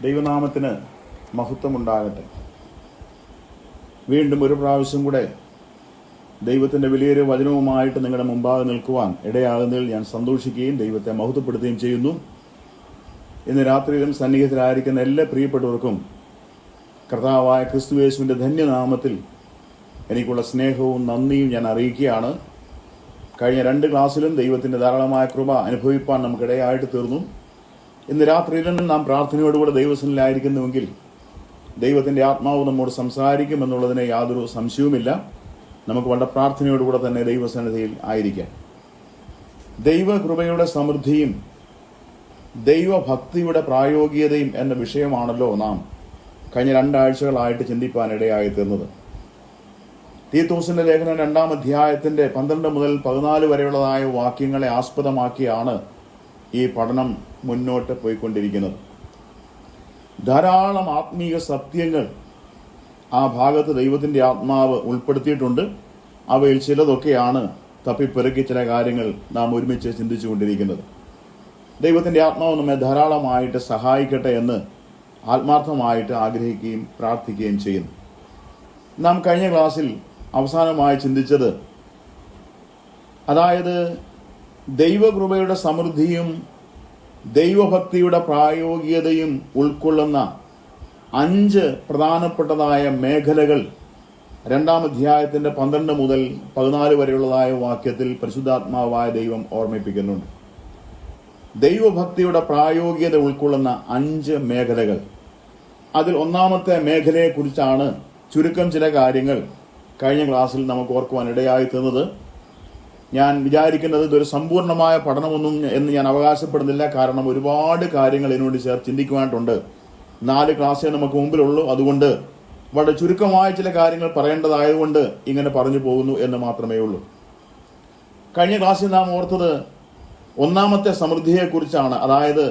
ദൈവനാമത്തിന് മഹത്വമുണ്ടാകട്ടെ. വീണ്ടും ഒരു പ്രാവശ്യം കൂടെ ദൈവത്തിൻ്റെ വലിയൊരു വചനവുമായിട്ട് നിങ്ങളുടെ മുമ്പാകെ നിൽക്കുവാൻ ഇടയാകുന്നതിൽ ഞാൻ സന്തോഷിക്കുകയും ദൈവത്തെ മഹത്വപ്പെടുത്തുകയും ചെയ്യുന്നു. ഇന്ന് രാത്രിയിലും സന്നിഹിതരായിരിക്കുന്ന എല്ലാ പ്രിയപ്പെട്ടവർക്കും കർത്താവായ ക്രിസ്തുയേശുവിൻ്റെ ധന്യനാമത്തിൽ എനിക്കുള്ള സ്നേഹവും നന്ദിയും ഞാൻ അറിയിക്കുകയാണ്. കഴിഞ്ഞ 2 ക്ലാസ്സിലും ദൈവത്തിൻ്റെ ധാരാളമായ കൃപ അനുഭവിപ്പാൻ നമുക്കിടയായിട്ട് തീർന്നു. ഇന്ന് രാത്രിയിലും നാം പ്രാർത്ഥനയോടുകൂടെ ദൈവസന്നിധിയിലായിരിക്കുന്നുവെങ്കിൽ ദൈവത്തിൻ്റെ ആത്മാവ് നമ്മോട് സംസാരിക്കുമെന്നുള്ളതിന് യാതൊരു സംശയവുമില്ല. നമുക്ക് വളരെ പ്രാർത്ഥനയോടുകൂടെ തന്നെ ദൈവസന്നിധിയിൽ ആയിരിക്കാം. ദൈവകൃപയുടെ സമൃദ്ധിയും ദൈവഭക്തിയുടെ പ്രായോഗികതയും എന്ന വിഷയമാണല്ലോ നാം കഴിഞ്ഞ 2 ആഴ്ചകളായിട്ട് ചിന്തിപ്പാൻ ഇടയായി തീർന്നത്. തീത്തോസിന്റെ ലേഖനം 2-ാം അധ്യായത്തിന്റെ 12 മുതൽ 14 വരെയുള്ളതായ വാക്യങ്ങളെ ആസ്പദമാക്കിയാണ് ഈ പഠനം മുന്നോട്ട് പോയിക്കൊണ്ടിരിക്കുന്നത്. ധാരാളം ആത്മീയ സത്യങ്ങൾ ആ ഭാഗത്ത് ദൈവത്തിൻ്റെ ആത്മാവ് ഉൾപ്പെടുത്തിയിട്ടുണ്ട്. അവയിൽ ചിലതൊക്കെയാണ് തപ്പിപ്പെറുക്കി ചില കാര്യങ്ങൾ നാം ഒരുമിച്ച് ചിന്തിച്ചുകൊണ്ടിരിക്കുന്നത്. ദൈവത്തിൻ്റെ ആത്മാവ് നമ്മെ ധാരാളമായിട്ട് സഹായിക്കട്ടെ എന്ന് ആത്മാർത്ഥമായിട്ട് ആഗ്രഹിക്കുകയും പ്രാർത്ഥിക്കുകയും ചെയ്യുന്നു. നാം കഴിഞ്ഞ ക്ലാസ്സിൽ അവസാനമായി ചിന്തിച്ചത്, അതായത് ദൈവകൃപയുടെ സമൃദ്ധിയും ദൈവഭക്തിയുടെ പ്രായോഗികതയും ഉൾക്കൊള്ളുന്ന 5 പ്രധാനപ്പെട്ടതായ മേഖലകൾ 2-ാം അധ്യായത്തിന്റെ 12 മുതൽ 14 വരെയുള്ളതായ വാക്യത്തിൽ പരിശുദ്ധാത്മാവായ ദൈവം ഓർമ്മിപ്പിക്കുന്നുണ്ട്. ദൈവഭക്തിയുടെ പ്രായോഗികത ഉൾക്കൊള്ളുന്ന 5 മേഖലകൾ. അതിൽ 1-ാമത്തെ മേഖലയെക്കുറിച്ചാണ് ചുരുക്കം ചില കാര്യങ്ങൾ കഴിഞ്ഞ ക്ലാസ്സിൽ നമുക്ക് ഓർക്കുവാൻ ഇടയായി തീർന്നത്. ഞാൻ വിചാരിക്കുന്നത് ഇതൊരു സമ്പൂർണമായ പഠനമൊന്നും എന്ന് ഞാൻ അവകാശപ്പെടുന്നില്ല. കാരണം ഒരുപാട് കാര്യങ്ങൾ ഇതിനോട് ചേർത്ത് ചിന്തിക്കുവാനായിട്ടുണ്ട്. 4 ക്ലാസ്സേ നമുക്ക് മുമ്പിലുള്ളൂ. അതുകൊണ്ട് വളരെ ചുരുക്കമായ ചില കാര്യങ്ങൾ പറയേണ്ടതായതുകൊണ്ട് ഇങ്ങനെ പറഞ്ഞു പോകുന്നു എന്ന് മാത്രമേ ഉള്ളൂ. കഴിഞ്ഞ ക്ലാസ്സിൽ നാം ഓർത്തത് 1-ാമത്തെ സമൃദ്ധിയെക്കുറിച്ചാണ്. അതായത്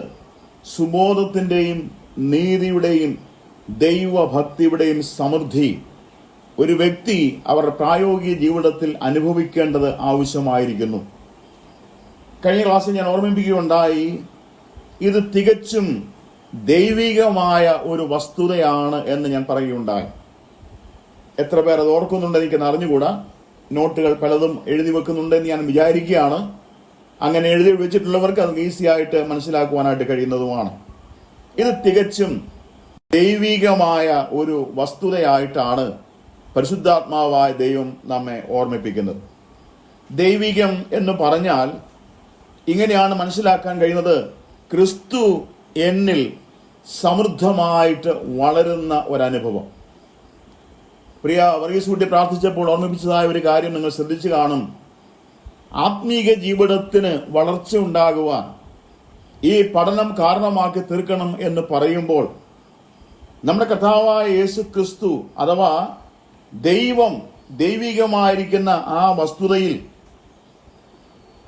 സുബോധത്തിൻ്റെയും നീതിയുടെയും ദൈവഭക്തിയുടെയും സമൃദ്ധി ഒരു വ്യക്തി അവരുടെ പ്രായോഗിക ജീവിതത്തിൽ അനുഭവിക്കേണ്ടത് ആവശ്യമായിരിക്കുന്നു. കഴിഞ്ഞ ക്ലാസ്സിൽ ഞാൻ ഓർമ്മിപ്പിക്കുകയുണ്ടായി, ഇത് തികച്ചും ദൈവികമായ ഒരു വസ്തുതയാണ് എന്ന് ഞാൻ പറയുകയുണ്ടായി. എത്ര പേർ അത് ഓർക്കുന്നുണ്ട് എനിക്കെന്ന് അറിഞ്ഞുകൂടാ. നോട്ടുകൾ പലതും എഴുതി വെക്കുന്നുണ്ടെന്ന് ഞാൻ വിചാരിക്കുകയാണ്. അങ്ങനെ എഴുതി വെച്ചിട്ടുള്ളവർക്ക് അത് ഈസിയായിട്ട് മനസ്സിലാക്കുവാനായിട്ട് കഴിയുന്നതുമാണ്. ഇത് തികച്ചും ദൈവികമായ ഒരു വസ്തുതയായിട്ടാണ് പരിശുദ്ധാത്മാവായ ദൈവം നമ്മെ ഓർമ്മിപ്പിക്കുന്നത്. ദൈവികം എന്ന് പറഞ്ഞാൽ ഇങ്ങനെയാണ് മനസ്സിലാക്കാൻ കഴിയുന്നത്, ക്രിസ്തു എന്നിൽ സമൃദ്ധമായിട്ട് വളരുന്ന ഒരനുഭവം. പ്രിയ വർഗീസ് കുട്ടി പ്രാർത്ഥിച്ചപ്പോൾ ഓർമ്മിപ്പിച്ചതായ ഒരു കാര്യം നിങ്ങൾ ശ്രദ്ധിച്ചു കാണും. ആത്മീക ജീവിതത്തിന് വളർച്ച ഉണ്ടാകുവാൻ ഈ പഠനം കാരണമാക്കി തീർക്കണം എന്ന് പറയുമ്പോൾ നമ്മുടെ കർത്താവായ യേശു ക്രിസ്തു അഥവാ ദൈവം, ദൈവികമായിരിക്കുന്ന ആ വസ്തുതയിൽ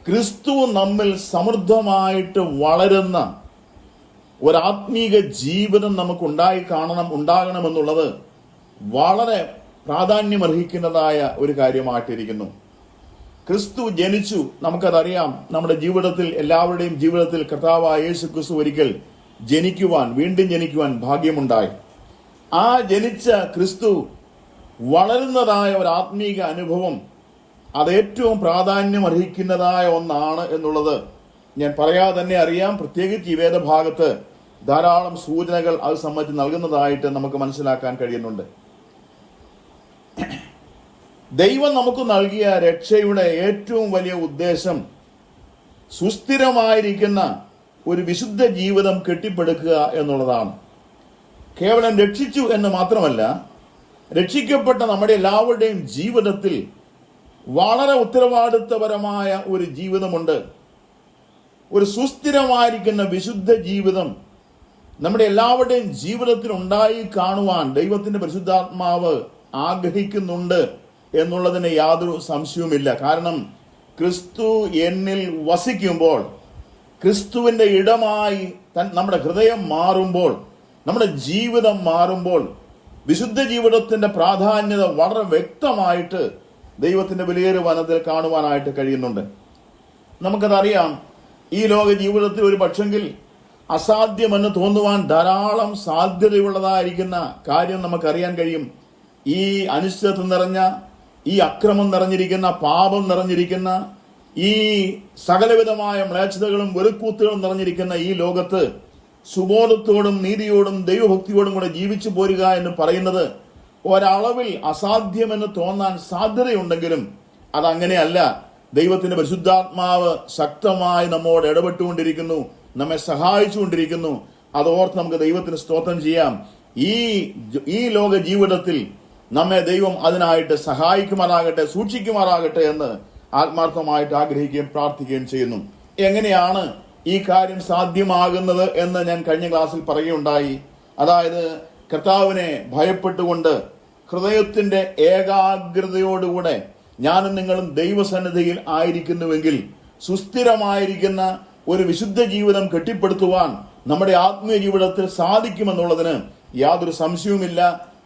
ക്രിസ്തു നമ്മിൽ സമൃദ്ധമായിട്ട് വളരുന്ന ഒരാത്മീക ജീവിതം നമുക്ക് ഉണ്ടാകണമെന്നുള്ളത് വളരെ പ്രാധാന്യമർഹിക്കുന്നതായ ഒരു കാര്യമായിട്ടിരിക്കുന്നു. ക്രിസ്തു ജനിച്ചു, നമുക്കതറിയാം. നമ്മുടെ ജീവിതത്തിൽ, എല്ലാവരുടെയും ജീവിതത്തിൽ കർത്താവായ യേശു ക്രിസ്തു ഒരിക്കൽ വീണ്ടും ജനിക്കുവാൻ ഭാഗ്യമുണ്ടായി. ആ ജനിച്ച ക്രിസ്തു വളരുന്നതായ ഒരു ആത്മീക അനുഭവം അത് ഏറ്റവും പ്രാധാന്യം അർഹിക്കുന്നതായ ഒന്നാണ് എന്നുള്ളത് ഞാൻ പറയാതെ തന്നെ അറിയാം. പ്രത്യേകിച്ച് ഈ വേദഭാഗത്ത് ധാരാളം സൂചനകൾ അത് സംബന്ധിച്ച് നൽകുന്നതായിട്ട് നമുക്ക് മനസ്സിലാക്കാൻ കഴിയുന്നുണ്ട്. ദൈവം നമുക്ക് നൽകിയ രക്ഷയുടെ ഏറ്റവും വലിയ ഉദ്ദേശം സുസ്ഥിരമായിരിക്കുന്ന ഒരു വിശുദ്ധ ജീവിതം കെട്ടിപ്പടുക്കുക എന്നുള്ളതാണ്. കേവലം രക്ഷിച്ചു എന്ന് മാത്രമല്ല, രക്ഷിക്കപ്പെട്ട നമ്മുടെ എല്ലാവരുടെയും ജീവിതത്തിൽ വളരെ ഉത്തരവാദിത്വപരമായ ഒരു ജീവിതമുണ്ട്. ഒരു സുസ്ഥിരമായിരിക്കുന്ന വിശുദ്ധ ജീവിതം നമ്മുടെ എല്ലാവരുടെയും ജീവിതത്തിൽ ഉണ്ടായി കാണുവാൻ ദൈവത്തിന്റെ പരിശുദ്ധാത്മാവ് ആഗ്രഹിക്കുന്നുണ്ട് എന്നുള്ളതിന് യാതൊരു സംശയവുമില്ല. കാരണം ക്രിസ്തു എന്നിൽ വസിക്കുമ്പോൾ, ക്രിസ്തുവിന്റെ ഇടമായി നമ്മുടെ ഹൃദയം മാറുമ്പോൾ, നമ്മുടെ ജീവിതം മാറുമ്പോൾ വിശുദ്ധ ജീവിതത്തിന്റെ പ്രാധാന്യത വളരെ വ്യക്തമായിട്ട് ദൈവത്തിന്റെ വലിയൊരു വനത്തിൽ കാണുവാനായിട്ട് കഴിയുന്നുണ്ട്. നമുക്കതറിയാം. ഈ ലോക ജീവിതത്തിൽ ഒരു പക്ഷെങ്കിൽ അസാധ്യമെന്ന് തോന്നുവാൻ ധാരാളം സാധ്യതയുള്ളതായിരിക്കുന്ന കാര്യം നമുക്കറിയാൻ കഴിയും. ഈ അനിശ്ചിതത്വം നിറഞ്ഞ, ഈ അക്രമം നിറഞ്ഞിരിക്കുന്ന, പാപം നിറഞ്ഞിരിക്കുന്ന, ഈ സകലവിധമായ മ്ലേച്ഛതകളും വെറുക്കൂത്തുകളും നിറഞ്ഞിരിക്കുന്ന ഈ ലോകത്ത് സുബോധത്തോടും നീതിയോടും ദൈവഭക്തിയോടും കൂടെ ജീവിച്ചു പോരുക എന്ന് പറയുന്നത് ഒരളവിൽ അസാധ്യമെന്ന് തോന്നാൻ സാധ്യതയുണ്ടെങ്കിലും അതങ്ങനെയല്ല. ദൈവത്തിന്റെ പരിശുദ്ധാത്മാവ് ശക്തമായി നമ്മോട് ഇടപെട്ടുകൊണ്ടിരിക്കുന്നു, നമ്മെ സഹായിച്ചുകൊണ്ടിരിക്കുന്നു. അതോർത്ത് നമുക്ക് ദൈവത്തിന് സ്തോത്രം ചെയ്യാം. ഈ ലോക ജീവിതത്തിൽ നമ്മെ ദൈവം അതിനായിട്ട് സഹായിക്കുമാറാകട്ടെ, സൂക്ഷിക്കുമാറാകട്ടെ എന്ന് ആത്മാർത്ഥമായിട്ട് ആഗ്രഹിക്കുകയും പ്രാർത്ഥിക്കുകയും ചെയ്യുന്നു. എങ്ങനെയാണ് ഈ കാര്യം സാധ്യമാകുന്നത് എന്ന് ഞാൻ കഴിഞ്ഞ ക്ലാസ്സിൽ പറയുകയുണ്ടായി. അതായത് കർത്താവിനെ ഭയപ്പെട്ടുകൊണ്ട് ഹൃദയത്തിന്റെ ഏകാഗ്രതയോടുകൂടെ ഞാനും നിങ്ങളും ദൈവസന്നിധിയിൽ ആയിരിക്കുന്നുവെങ്കിൽ സുസ്ഥിരമായിരിക്കുന്ന ഒരു വിശുദ്ധ ജീവിതം കെട്ടിപ്പടുത്തുവാൻ നമ്മുടെ ആത്മീയ ജീവിതത്തിൽ സാധിക്കുമെന്നുള്ളതിന് യാതൊരു സംശയവുമില്ല.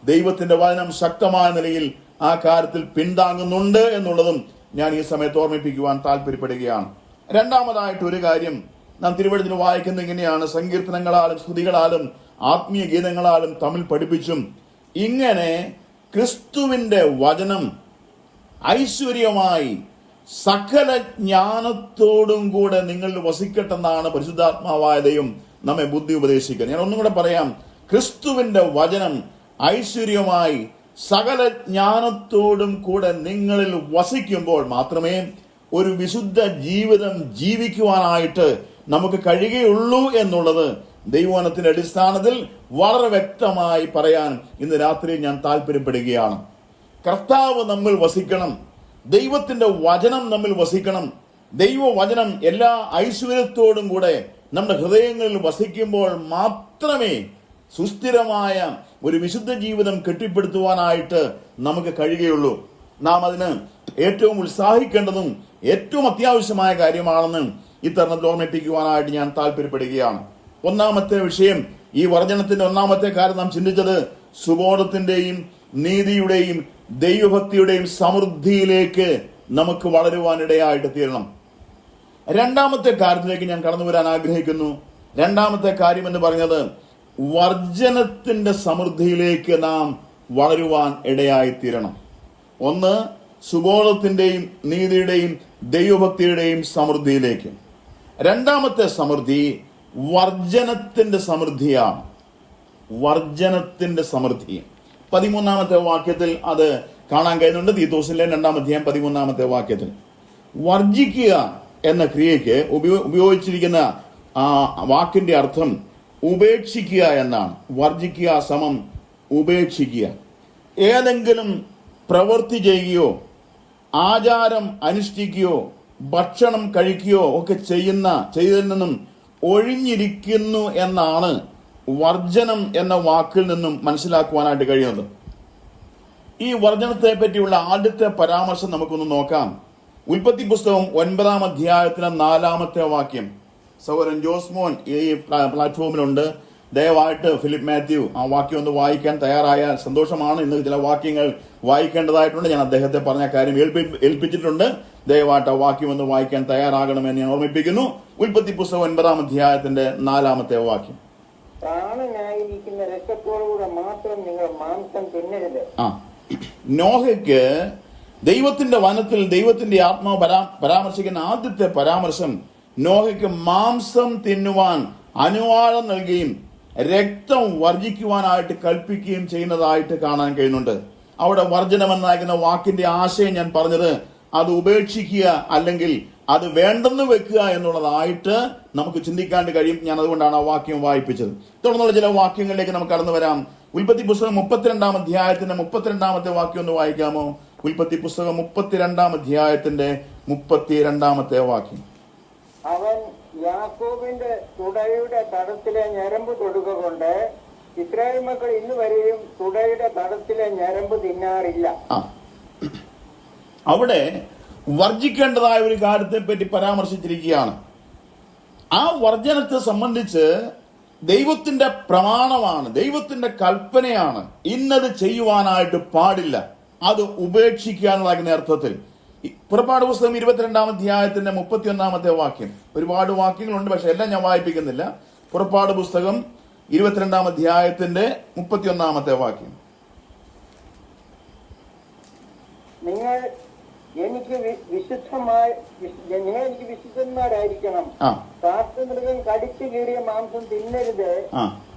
ദൈവത്തിന്റെ വചനം ശക്തമായ നിലയിൽ ആ കാര്യത്തിൽ പിന്താങ്ങുന്നുണ്ട് എന്നുള്ളതും ഞാൻ ഈ സമയത്ത് ഓർമ്മിപ്പിക്കുവാൻ താല്പര്യപ്പെടുകയാണ്. രണ്ടാമതായിട്ട് ഒരു കാര്യം നാം തിരുവചനത്തിൽ വായിക്കുന്നത് ഇങ്ങനെയാണ്: സങ്കീർത്തനങ്ങളാലും സ്തുതികളാലും ആത്മീയ ഗീതങ്ങളാലും തമ്മിൽ പഠിപ്പിച്ചും ഇങ്ങനെ ക്രിസ്തുവിന്റെ വചനം ഐശ്വര്യമായി സകല ജ്ഞാനത്തോടും കൂടെ നിങ്ങളിൽ വസിക്കട്ടെന്നാണ് പരിശുദ്ധാത്മാവായ ദൈവം നമ്മെ ബുദ്ധി ഉപദേശിക്കുന്നത്. ഞാൻ ഒന്നും കൂടെ പറയാം: ക്രിസ്തുവിന്റെ വചനം ഐശ്വര്യമായി സകല ജ്ഞാനത്തോടും കൂടെ നിങ്ങളിൽ വസിക്കുമ്പോൾ മാത്രമേ ഒരു വിശുദ്ധ ജീവിതം ജീവിക്കുവാനായിട്ട് നമുക്ക് കഴിയുകയുള്ളൂ എന്നുള്ളത് ദൈവവചനത്തിന്റെ അടിസ്ഥാനത്തിൽ വളരെ വ്യക്തമായി പറയാൻ ഇന്ന് രാത്രി ഞാൻ താല്പര്യപ്പെടുകയാണ്. കർത്താവ് നമ്മിൽ വസിക്കണം, ദൈവത്തിന്റെ വചനം നമ്മിൽ വസിക്കണം. ദൈവവചനം എല്ലാ ഐശ്വര്യത്തോടും കൂടെ നമ്മുടെ ഹൃദയങ്ങളിൽ വസിക്കുമ്പോൾ മാത്രമേ സുസ്ഥിരമായ ഒരു വിശുദ്ധ ജീവിതം കെട്ടിപ്പടുത്തുവാനായിട്ട് നമുക്ക് കഴിയുകയുള്ളൂ. നാം അതിന് ഏറ്റവും ഉത്സാഹിക്കേണ്ടതും ഏറ്റവും അത്യാവശ്യമായ കാര്യമാണെന്ന് ഇത്തരണത്തിൽ ഓർമ്മിപ്പിക്കുവാനായിട്ട് ഞാൻ താല്പര്യപ്പെടുകയാണ്. ഒന്നാമത്തെ വിഷയം, ഈ വർജനത്തിന്റെ ഒന്നാമത്തെ കാര്യം നാം ചിന്തിച്ചത് സുബോധത്തിന്റെയും നീതിയുടെയും ദൈവഭക്തിയുടെയും സമൃദ്ധിയിലേക്ക് നമുക്ക് വളരുവാനിടയായിട്ട് തീരണം. രണ്ടാമത്തെ കാര്യത്തിലേക്ക് ഞാൻ കടന്നു വരാൻ ആഗ്രഹിക്കുന്നു. രണ്ടാമത്തെ കാര്യം എന്ന് പറഞ്ഞത് വർജനത്തിന്റെ സമൃദ്ധിയിലേക്ക് നാം വളരുവാൻ ഇടയായി തീരണം. ഒന്ന്, സുബോധത്തിന്റെയും നീതിയുടെയും ദൈവഭക്തിയുടെയും സമൃദ്ധിയിലേക്ക്. രണ്ടാമത്തെ സമൃദ്ധി വർജനത്തിന്റെ സമൃദ്ധിയാണ്. വർജനത്തിന്റെ സമൃദ്ധി 13-ാമത്തെ വാക്യത്തിൽ അത് കാണാൻ കഴിയുന്നുണ്ട്. തീത്തോസിലെ 2-ാം അധ്യായം 13-ാമത്തെ വാക്യത്തിൽ വർജിക്കുക എന്ന ക്രിയയ്ക്ക് ഉപയോഗിച്ചിരിക്കുന്ന ആ വാക്കിന്റെ അർത്ഥം ഉപേക്ഷിക്കുക എന്നാണ്. വർജിക്കുക സമം ഉപേക്ഷിക്കുക. ഏതെങ്കിലും പ്രവൃത്തി ചെയ്യുകയോ ആചാരം അനുഷ്ഠിക്കുകയോ ഭക്ഷണം കഴിക്കുകയോ ഒക്കെ ചെയ്തതിൽ നിന്നും ഒഴിഞ്ഞിരിക്കുന്നു എന്നാണ് വർജനം എന്ന വാക്കിൽ നിന്നും മനസ്സിലാക്കുവാനായിട്ട് കഴിയുന്നത്. ഈ വർജനത്തെ പറ്റിയുള്ള ആദ്യത്തെ പരാമർശം നമുക്കൊന്ന് നോക്കാം. ഉൽപ്പത്തി പുസ്തകം 9-ാം അധ്യായത്തിലെ 4-ാമത്തെ വാക്യം. സഹോദരൻ ജോസ്മോൻ ഈ പ്ലാറ്റ്ഫോമിലുണ്ട്. ദയവായിട്ട് ഫിലിപ്പ് മാത്യു ആ വാക്യം ഒന്ന് വായിക്കാൻ തയ്യാറായാൽ സന്തോഷമാണ്. ഇന്ന് ചില വാക്യങ്ങൾ വായിക്കേണ്ടതായിട്ടുണ്ട്. ഞാൻ അദ്ദേഹത്തെ പറഞ്ഞ കാര്യം ഏൽപ്പിച്ചിട്ടുണ്ട്. ദയവായിട്ട് ആ വാക്യം ഒന്ന് വായിക്കാൻ തയ്യാറാകണമെന്ന് ഞാൻ ഓർമ്മിപ്പിക്കുന്നു. ഉൽപ്പത്തി പുസ്തകം 9-ാം അധ്യായത്തിന്റെ 4-ാമത്തെ വാക്യം. പ്രാണനായിരിക്കുന്ന രക്തത്തോടുകൂടെ മാത്രം നിങ്ങൾ മാംസം തിന്നരുത്. നോഹയ്ക്ക് ദൈവത്തിന്റെ വനത്തിൽ ദൈവത്തിന്റെ ആത്മാവ് പരാമർശിക്കുന്ന ആദ്യത്തെ പരാമർശം നോഹയ്ക്ക് മാംസം തിന്നുവാൻ അനുവാദം നൽകുകയും രക്തം വർജിക്കുവാനായിട്ട് കൽപ്പിക്കുകയും ചെയ്യുന്നതായിട്ട് കാണാൻ കഴിയുന്നുണ്ട്. അവിടെ വർജനം എന്നായിരിക്കുന്ന വാക്കിന്റെ ആശയം ഞാൻ പറഞ്ഞത് അത് ഉപേക്ഷിക്കുക അല്ലെങ്കിൽ അത് വേണ്ടെന്ന് വെക്കുക എന്നുള്ളതായിട്ട് നമുക്ക് ചിന്തിക്കാണ്ട് കഴിയും. ഞാൻ അതുകൊണ്ടാണ് ആ വാക്യം വായിപ്പിച്ചത്. തുടർന്നുള്ള ചില വാക്യങ്ങളിലേക്ക് നമുക്ക് കടന്നു വരാം. ഉൽപ്പത്തി പുസ്തകം 32-ാം അധ്യായത്തിന്റെ 32-ാമത്തെ വാക്യം ഒന്ന് വായിക്കാമോ? ഉൽപ്പത്തി പുസ്തകം 32-ാം അധ്യായത്തിന്റെ 32-ാമത്തെ വാക്യം. അവൻ യാക്കോബിന്റെ തുടയുടെ തടത്തിലെ ഞരമ്പ് തൊടുക കൊണ്ട് ഇസ്രായേൽ മക്കൾ ഇന്ന് വരെയും തുടയുടെ തടത്തിലെ ഞരമ്പ് തിന്നാറില്ല. അവിടെ വർജിക്കേണ്ടതായ ഒരു കാര്യത്തെ പറ്റി പരാമർശിച്ചിരിക്കുകയാണ്. ആ വർജനത്തെ സംബന്ധിച്ച് ദൈവത്തിന്റെ പ്രമാണമാണ്, ദൈവത്തിന്റെ കൽപ്പനയാണ്. ഇന്നത് ചെയ്യുവാനായിട്ട് പാടില്ല, അത് ഉപേക്ഷിക്കുക എന്നുള്ള അർത്ഥത്തിൽ. പുറപ്പാട് പുസ്തകം 22-ാം അധ്യായത്തിന്റെ 31-ാമത്തെ വാക്യം. ഒരുപാട് വാക്യങ്ങളുണ്ട്, പക്ഷെ എല്ലാം ഞാൻ വായിപ്പിക്കുന്നില്ല. പുറപ്പാട് പുസ്തകം 22 അധ്യായത്തിന്റെ 31 വാക്യം. നിങ്ങൾ എനിക്ക് വിശുദ്ധന്മാരായിരിക്കണം. കാട്ടുമൃഗം കടിച്ചു കീറിയ മാംസം തിന്നരുത്.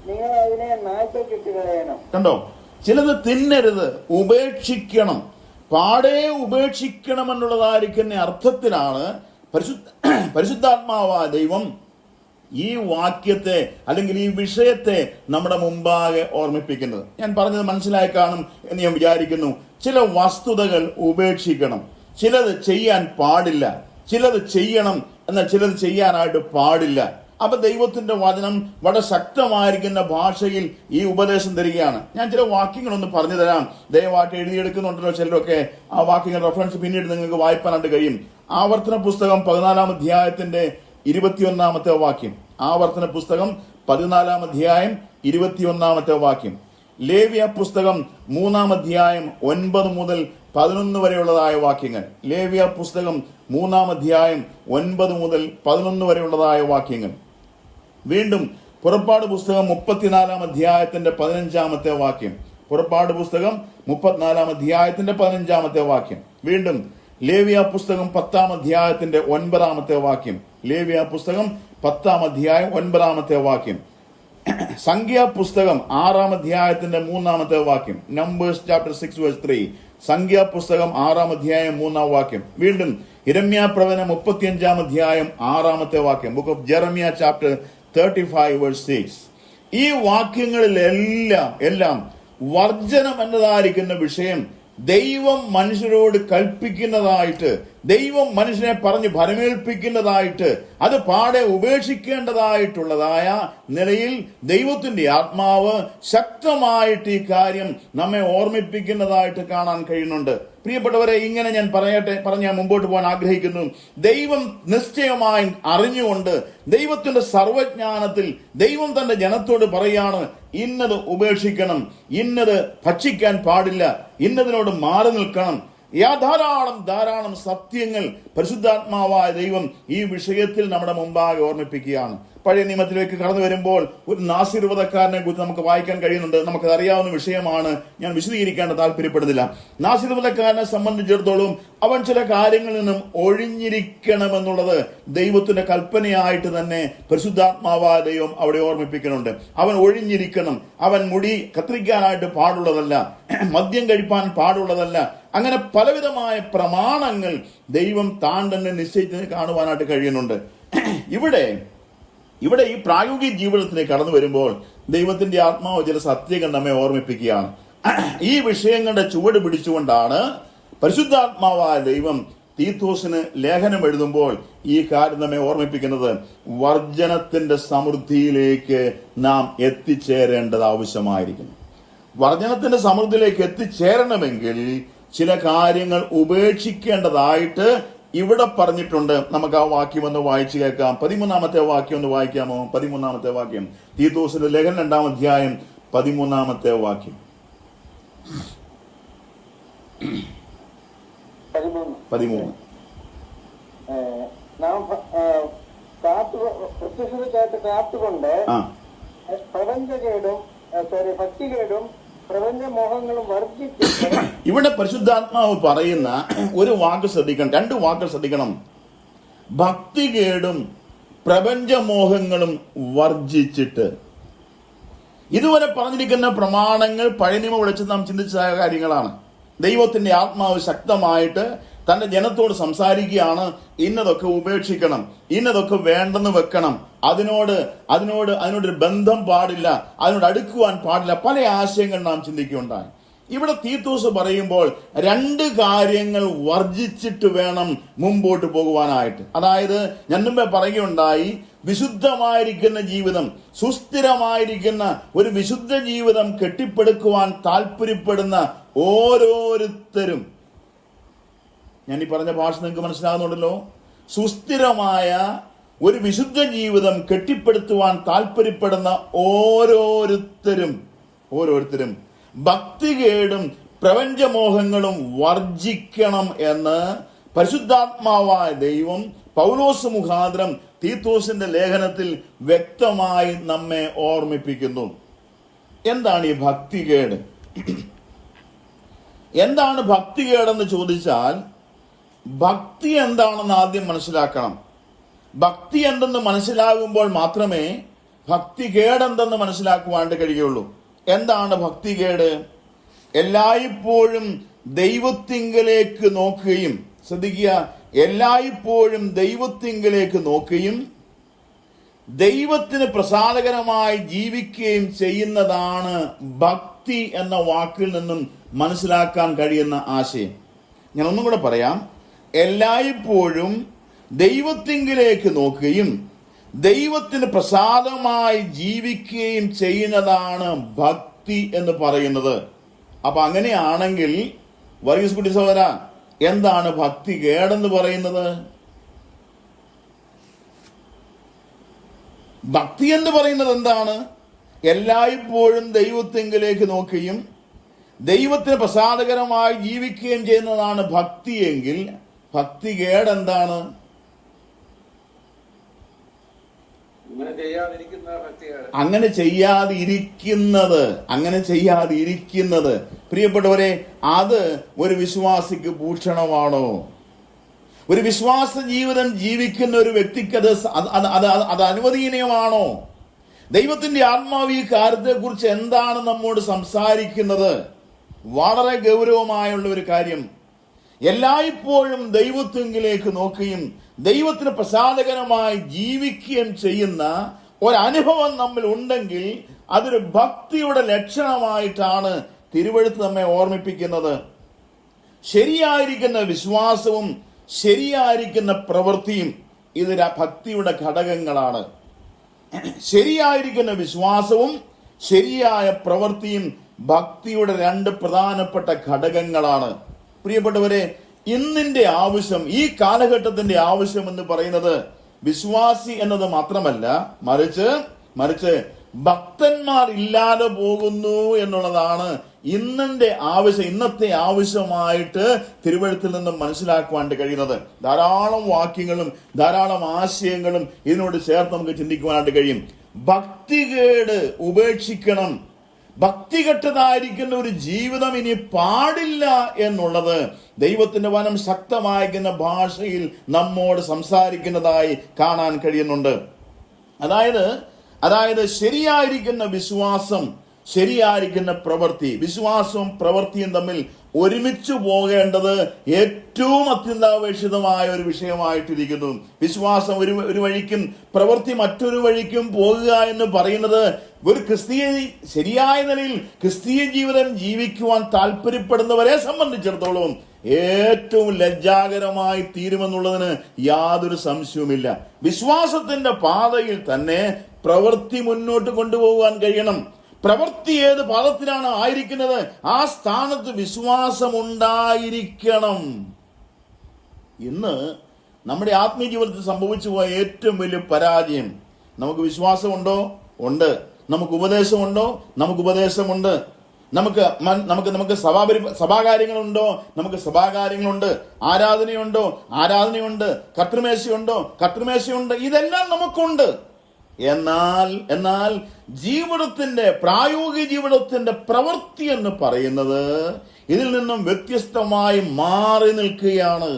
നിങ്ങൾ അതിനെ നായ്ക്കൾക്കിട്ട് കളയണം. കണ്ടോ, ചിലത് തിന്നരുത്, ഉപേക്ഷിക്കണം, പാടെ ഉപേക്ഷിക്കണം എന്നുള്ളതായിരിക്കുന്ന അർത്ഥത്തിലാണ് പരിശുദ്ധാത്മാവായ ദൈവം ഈ വാക്യത്തെ അല്ലെങ്കിൽ ഈ വിഷയത്തെ നമ്മുടെ മുമ്പാകെ ഓർമ്മിപ്പിക്കുന്നത്. ഞാൻ പറഞ്ഞത് മനസ്സിലായി കാണും എന്ന് ഞാൻ വിചാരിക്കുന്നു. ചില വസ്തുതകൾ ഉപേക്ഷിക്കണം, ചിലത് ചെയ്യാൻ പാടില്ല, ചിലത് ചെയ്യണം, എന്നാൽ ചിലത് ചെയ്യാനായിട്ട് പാടില്ല. അപ്പൊ ദൈവത്തിന്റെ വചനം വളരെ ശക്തമായിരിക്കുന്ന ഭാഷയിൽ ഈ ഉപദേശം തരികയാണ്. ഞാൻ ചില വാക്യങ്ങളൊന്ന് പറഞ്ഞു തരാം. ദയവായിട്ട് എഴുതിയെടുക്കുന്നുണ്ടല്ലോ ചിലരൊക്കെ. ആ വാക്യങ്ങൾ റെഫറൻസ് പിന്നീട് നിങ്ങൾക്ക് വായിക്കാനായിട്ട് കഴിയും. ആവർത്തന പുസ്തകം 14 അധ്യായത്തിന്റെ 21 വാക്യം. ആവർത്തന പുസ്തകം 14 അധ്യായം 21 വാക്യം. ലേവ്യ പുസ്തകം 3 അധ്യായം 9 മുതൽ 11 വരെയുള്ളതായ വാക്യങ്ങൾ. ലേവ്യ പുസ്തകം 3 അധ്യായം 9 മുതൽ 11 വരെയുള്ളതായ വാക്യങ്ങൾ. വീണ്ടും പുറപ്പാട് പുസ്തകം 34 അധ്യായത്തിന്റെ 15 വാക്യം. പുറപ്പാട് പുസ്തകം 34 അധ്യായത്തിന്റെ 15 വാക്യം. വീണ്ടും ലേവ്യ പുസ്തകം 10 അധ്യായത്തിന്റെ 9 വാക്യം. ലേവ്യ പുസ്തകം 10 അധ്യായം 9 വാക്യം. സംഖ്യാപുസ്തകം 6 അധ്യായത്തിന്റെ 3 വാക്യം. Numbers chapter 6 verse 3. സംഖ്യാപുസ്തകം 6 അധ്യായം 3 വാക്യം. വീണ്ടും യിരെമ്യാ പ്രവചനം 35 അധ്യായം 6 വാക്യം. Book of Jeremiah chapter 35 verse 6. ഈ വാക്യങ്ങളിലെല്ലാം വർജനം എന്നതായിരിക്കുന്ന വിഷയം ദൈവം മനുഷ്യരോട് കൽപ്പിക്കുന്നതായിട്ട്, ദൈവം മനുഷ്യനെ പറഞ്ഞ് ഭരമേൽപ്പിക്കുന്നതായിട്ട്, അത് പാടെ ഉപേക്ഷിക്കേണ്ടതായിട്ടുള്ളതായ നിലയിൽ ദൈവത്തിന്റെ ആത്മാവ് ശക്തമായിട്ട് ഈ കാര്യം നമ്മെ ഓർമ്മിപ്പിക്കുന്നതായിട്ട് കാണാൻ കഴിയുന്നുണ്ട്. പ്രിയപ്പെട്ടവരെ, ഇങ്ങനെ ഞാൻ പറഞ്ഞ് മുമ്പോട്ട് പോകാൻ ആഗ്രഹിക്കുന്നു. ദൈവം നിശ്ചയമായും അറിഞ്ഞുകൊണ്ട് ദൈവത്തിന്റെ സർവജ്ഞാനത്തിൽ ദൈവം തന്റെ ജനത്തോട് പറയാണ്, ഇന്നത് ഉപേക്ഷിക്കണം, ഇന്നത് ഭക്ഷിക്കാൻ പാടില്ല, ഇന്നതിനോട് മാറി നിൽക്കണം. ധാരാളം സത്യങ്ങൾ പരിശുദ്ധാത്മാവായ ദൈവം ഈ വിഷയത്തിൽ നമ്മുടെ മുമ്പാകെ ഓർമ്മിപ്പിക്കുകയാണ്. പഴയ നിയമത്തിലേക്ക് കടന്നു വരുമ്പോൾ ഒരു നാസീർവ്വതക്കാരനെ കുറിച്ച് നമുക്ക് വായിക്കാൻ കഴിയുന്നുണ്ട്. നമുക്കത് അറിയാവുന്ന വിഷയമാണ്, ഞാൻ വിശദീകരിക്കാൻ താല്പര്യപ്പെടുന്നില്ല. നാസീർവ്വതക്കാരനെ സംബന്ധിച്ചിടത്തോളം അവൻ ചില കാര്യങ്ങളിൽ നിന്നും ഒഴിഞ്ഞിരിക്കണമെന്നുള്ളത് ദൈവത്തിന്റെ കൽപ്പനയായിട്ട് തന്നെ പരിശുദ്ധാത്മാവായ ദൈവം അവിടെ ഓർമ്മിപ്പിക്കുന്നുണ്ട്. അവൻ ഒഴിഞ്ഞിരിക്കണം, അവൻ മുടി കത്തിരിക്കാനായിട്ട് പാടുള്ളതല്ല, മദ്യം കഴിപ്പാൻ പാടുള്ളതല്ല. അങ്ങനെ പലവിധമായ പ്രമാണങ്ങൾ ദൈവം താൻ തന്നെ നിശ്ചയിച്ച് കാണുവാനായിട്ട് കഴിയുന്നുണ്ട്. ഇവിടെ ഈ പ്രായോഗിക ജീവിതത്തിലേക്ക് കടന്നു വരുമ്പോൾ ദൈവത്തിന്റെ ആത്മാവ് ചില സത്യങ്ങൾ നമ്മെ ഓർമ്മിപ്പിക്കുകയാണ്. ഈ വിഷയങ്ങളുടെ ചുവട് പിടിച്ചുകൊണ്ടാണ് പരിശുദ്ധാത്മാവായ ദൈവം തീത്തോസിന് ലേഖനം എഴുതുമ്പോൾ ഈ കാര്യം നമ്മെ ഓർമ്മിപ്പിക്കുന്നത്. വർജനത്തിന്റെ സമൃദ്ധിയിലേക്ക് നാം എത്തിച്ചേരേണ്ടത് ആവശ്യമായിരിക്കുന്നു. വർജനത്തിന്റെ സമൃദ്ധിയിലേക്ക് എത്തിച്ചേരണമെങ്കിൽ ചില കാര്യങ്ങൾ ഉപേക്ഷിക്കേണ്ടതായിട്ട് ഇവിടെ പറഞ്ഞിട്ടുണ്ട്. നമുക്ക് ആ വാക്യം ഒന്ന് വായിച്ചു കേൾക്കാം. 13 വാക്യം ഒന്ന് വായിക്കാമോ? 13 വാക്യം. തീത്തോസിന്റെ ലേഖനം 2 അധ്യായം 13 വാക്യം. 13. നാം പ്രത്യക്ഷതയ്ക്കായിട്ട് കാത്തുകൊണ്ട് ഭക്തികേടും പ്രപഞ്ചമോഹങ്ങളും വർദ്ധിച്ചിട്ട്. ഇവിടെ പരിശുദ്ധാത്മാവ് പറയുന്ന ഒരു വാക്ക് ശ്രദ്ധിക്കണം, 2 വാക്കുകൾ ശ്രദ്ധിക്കണം. ഭക്തികേടും പ്രപഞ്ചമോഹങ്ങളും വർജിച്ചിട്ട്. ഇതുവരെ പറഞ്ഞിരിക്കുന്ന പ്രമാണങ്ങൾ പഴയ നിയമം വിളിച്ച് നാം ചിന്തിച്ച കാര്യങ്ങളാണ്. ദൈവത്തിന്റെ ആത്മാവ് ശക്തമായിട്ട് തന്റെ ജനത്തോട് സംസാരിക്കുകയാണ്. ഇന്നതൊക്കെ ഉപേക്ഷിക്കണം, ഇന്നതൊക്കെ വേണ്ടെന്ന് വെക്കണം, അതിനോടൊരു ബന്ധം പാടില്ല, അതിനോട് അടുക്കുവാൻ പാടില്ല. പല ആശയങ്ങൾ നാം ചിന്തിക്കുകയുണ്ടായി. ഇവിടെ തീത്തോസ് പറയുമ്പോൾ 2 കാര്യങ്ങൾ വർജിച്ചിട്ട് വേണം മുമ്പോട്ട് പോകുവാനായിട്ട്. അതായത് ഞാൻ മുമ്പേ പറയുകയുണ്ടായി, വിശുദ്ധമായിരിക്കുന്ന ജീവിതം, സുസ്ഥിരമായിരിക്കുന്ന ഒരു വിശുദ്ധ ജീവിതം കെട്ടിപ്പടുക്കുവാൻ താല്പര്യപ്പെടുന്ന ഓരോരുത്തരും, ഞാൻ ഈ പറഞ്ഞ ഭാഷ നിങ്ങൾക്ക് മനസ്സിലാകുന്നുണ്ടല്ലോ, സുസ്ഥിരമായ ഒരു വിശുദ്ധ ജീവിതം കെട്ടിപ്പടുത്തുവാൻ താല്പര്യപ്പെടുന്ന ഓരോരുത്തരും ഭക്തികേടും പ്രപഞ്ചമോഹങ്ങളും വർജിക്കണം എന്ന് പരിശുദ്ധാത്മാവായ ദൈവം പൗലോസ് മുഖാന്തരം തീത്തോസിന്റെ ലേഖനത്തിൽ വ്യക്തമായി നമ്മെ ഓർമ്മിപ്പിക്കുന്നു. എന്താണ് ഈ ഭക്തികേട്? എന്താണ് ഭക്തികേടെന്ന് ചോദിച്ചാൽ, ഭക്തി എന്താണെന്ന് ആദ്യം മനസ്സിലാക്കണം. ഭക്തി എന്തെന്ന് മനസ്സിലാകുമ്പോൾ മാത്രമേ ഭക്തികേടെന്തെന്ന് മനസ്സിലാക്കുവാണ്ട് കഴിയുള്ളൂ. എന്താണ് ഭക്തികേട്? എല്ലായ്പ്പോഴും ദൈവത്തിങ്കലേക്ക് നോക്കുകയും, ശ്രദ്ധിക്കുക, എല്ലായ്പ്പോഴും ദൈവത്തിങ്കലേക്ക് നോക്കുകയും ദൈവത്തിന് പ്രസാദകരമായി ജീവിക്കുകയും ചെയ്യുന്നതാണ് ഭക്തി എന്ന വാക്കിൽ നിന്നും മനസ്സിലാക്കാൻ കഴിയുന്ന ആശയം. ഞാൻ ഒന്നും കൂടെ പറയാം. എല്ലായ്പ്പോഴും ദൈവത്തിങ്കിലേക്ക് നോക്കുകയും ദൈവത്തിന് പ്രസാദമായി ജീവിക്കുകയും ചെയ്യുന്നതാണ് ഭക്തി എന്ന് പറയുന്നത്. അപ്പൊ അങ്ങനെയാണെങ്കിൽ വർഗീസ് കുട്ടി സഹോദര, എന്താണ് ഭക്തി കേടെന്ന് പറയുന്നത്? ഭക്തി എന്ന് പറയുന്നത് എന്താണ്? എല്ലായ്പ്പോഴും ദൈവത്തിങ്കിലേക്ക് നോക്കുകയും ദൈവത്തിന് പ്രസാദകരമായി ജീവിക്കുകയും ചെയ്യുന്നതാണ് ഭക്തിയെങ്കിൽ ഭക്തി കേടെന്താണ്? അങ്ങനെ ചെയ്യാതിരിക്കുന്നത് പ്രിയപ്പെട്ടവരെ, അത് ഒരു വിശ്വാസിക്ക് ഭൂഷണമാണോ? ഒരു വിശ്വാസ ജീവിതം ജീവിക്കുന്ന ഒരു വ്യക്തിക്ക് അത് അനുവദനീയമാണോ? ദൈവത്തിന്റെ ആത്മാവ് ഈ കാര്യത്തെക്കുറിച്ച് എന്താണ് നമ്മോട് സംസാരിക്കുന്നത്? വളരെ ഗൗരവമായുള്ള ഒരു കാര്യം. എല്ലായ്പ്പോഴും ദൈവത്തിങ്കിലേക്ക് നോക്കുകയും ദൈവത്തിന് പ്രസാദകരമായി ജീവിക്കുകയും ചെയ്യുന്ന ഒരനുഭവം നമ്മിൽ ഉണ്ടെങ്കിൽ അതൊരു ഭക്തിയുടെ ലക്ഷണമായിട്ടാണ് തിരുവെഴുത്ത് നമ്മെ ഓർമ്മിപ്പിക്കുന്നത്. ശരിയായിരിക്കുന്ന വിശ്വാസവും ശരിയായിരിക്കുന്ന പ്രവൃത്തിയും ഇത് ഭക്തിയുടെ ഘടകങ്ങളാണ്. ശരിയായിരിക്കുന്ന വിശ്വാസവും ശരിയായ പ്രവൃത്തിയും ഭക്തിയുടെ രണ്ട് പ്രധാനപ്പെട്ട ഘടകങ്ങളാണ്. പ്രിയപ്പെട്ടവരെ, ഇന്നിന്റെ ആവശ്യം, ഈ കാലഘട്ടത്തിന്റെ ആവശ്യം എന്ന് പറയുന്നത് വിശ്വാസി എന്നത് മാത്രമല്ല, മറിച്ച് ഭക്തന്മാർ ഇല്ലാതെ പോകുന്നു എന്നുള്ളതാണ് ഇന്നത്തെ ആവശ്യമായിട്ട് തിരുവെഴുത്തിൽ നിന്നും മനസ്സിലാക്കുവാൻ കഴിയുന്നത്. ധാരാളം വാക്യങ്ങളും ധാരാളം ആശയങ്ങളും ഇതിനോട് ചേർത്ത് നമുക്ക് ചിന്തിക്കുവാനായിട്ട് കഴിയും. ഭക്തികേട് ഉപേക്ഷിക്കണം, ഭക്തികെട്ടതായിരിക്കുന്ന ഒരു ജീവിതം ഇനി പാടില്ല എന്നുള്ളത് ദൈവത്തിന്റെ വചനം ശക്തമായിരിക്കുന്ന ഭാഷയിൽ നമ്മോട് സംസാരിക്കുന്നതായി കാണാൻ കഴിയുന്നുണ്ട്. അതായത് ശരിയായിരിക്കുന്ന വിശ്വാസം, ശരിയായിരിക്കുന്ന പ്രവൃത്തി, വിശ്വാസവും പ്രവൃത്തിയും തമ്മിൽ ഒരുമിച്ച് പോകേണ്ടത് ഏറ്റവും അത്യന്താപേക്ഷിതമായ ഒരു വിഷയമായിട്ടിരിക്കുന്നു. വിശ്വാസം ഒരു വഴിക്കും പ്രവൃത്തി മറ്റൊരു വഴിക്കും പോകുക എന്ന് പറയുന്നത് ഒരു ശരിയായ നിലയിൽ ക്രിസ്തീയ ജീവിതം ജീവിക്കുവാൻ താല്പര്യപ്പെടുന്നവരെ സംബന്ധിച്ചിടത്തോളം ഏറ്റവും ലജ്ജാകരമായി തീരുമെന്നുള്ളതിന് യാതൊരു സംശയവുമില്ല. വിശ്വാസത്തിന്റെ പാതയിൽ തന്നെ പ്രവൃത്തി മുന്നോട്ട് കൊണ്ടുപോകാൻ കഴിയണം. പ്രവൃത്തി ഏത് പാദത്തിലാണ് ആയിരിക്കുന്നത്, ആ സ്ഥാനത്ത് വിശ്വാസമുണ്ടായിരിക്കണം. ഇന്ന് നമ്മുടെ ആത്മീയ ജീവിതത്തിൽ സംഭവിച്ചു പോയ ഏറ്റവും വലിയ പരാജയം, നമുക്ക് വിശ്വാസമുണ്ടോ? ഉണ്ട്. നമുക്ക് ഉപദേശമുണ്ടോ? നമുക്ക് ഉപദേശമുണ്ട്. നമുക്ക് സഭാകാര്യങ്ങളുണ്ടോ? നമുക്ക് സഭാകാര്യങ്ങളുണ്ട്. ആരാധനയുണ്ടോ? ആരാധനയുണ്ട്. കർത്തൃമേശയുണ്ടോ? കർത്തൃമേശയുണ്ട്. ഇതെല്ലാം നമുക്കുണ്ട്. എന്നാൽ പ്രായോഗിക ജീവിതത്തിന്റെ പ്രവൃത്തി എന്ന് പറയുന്നത് ഇതിൽ നിന്നും വ്യത്യസ്തമായി മാറി നിൽക്കുകയാണ്.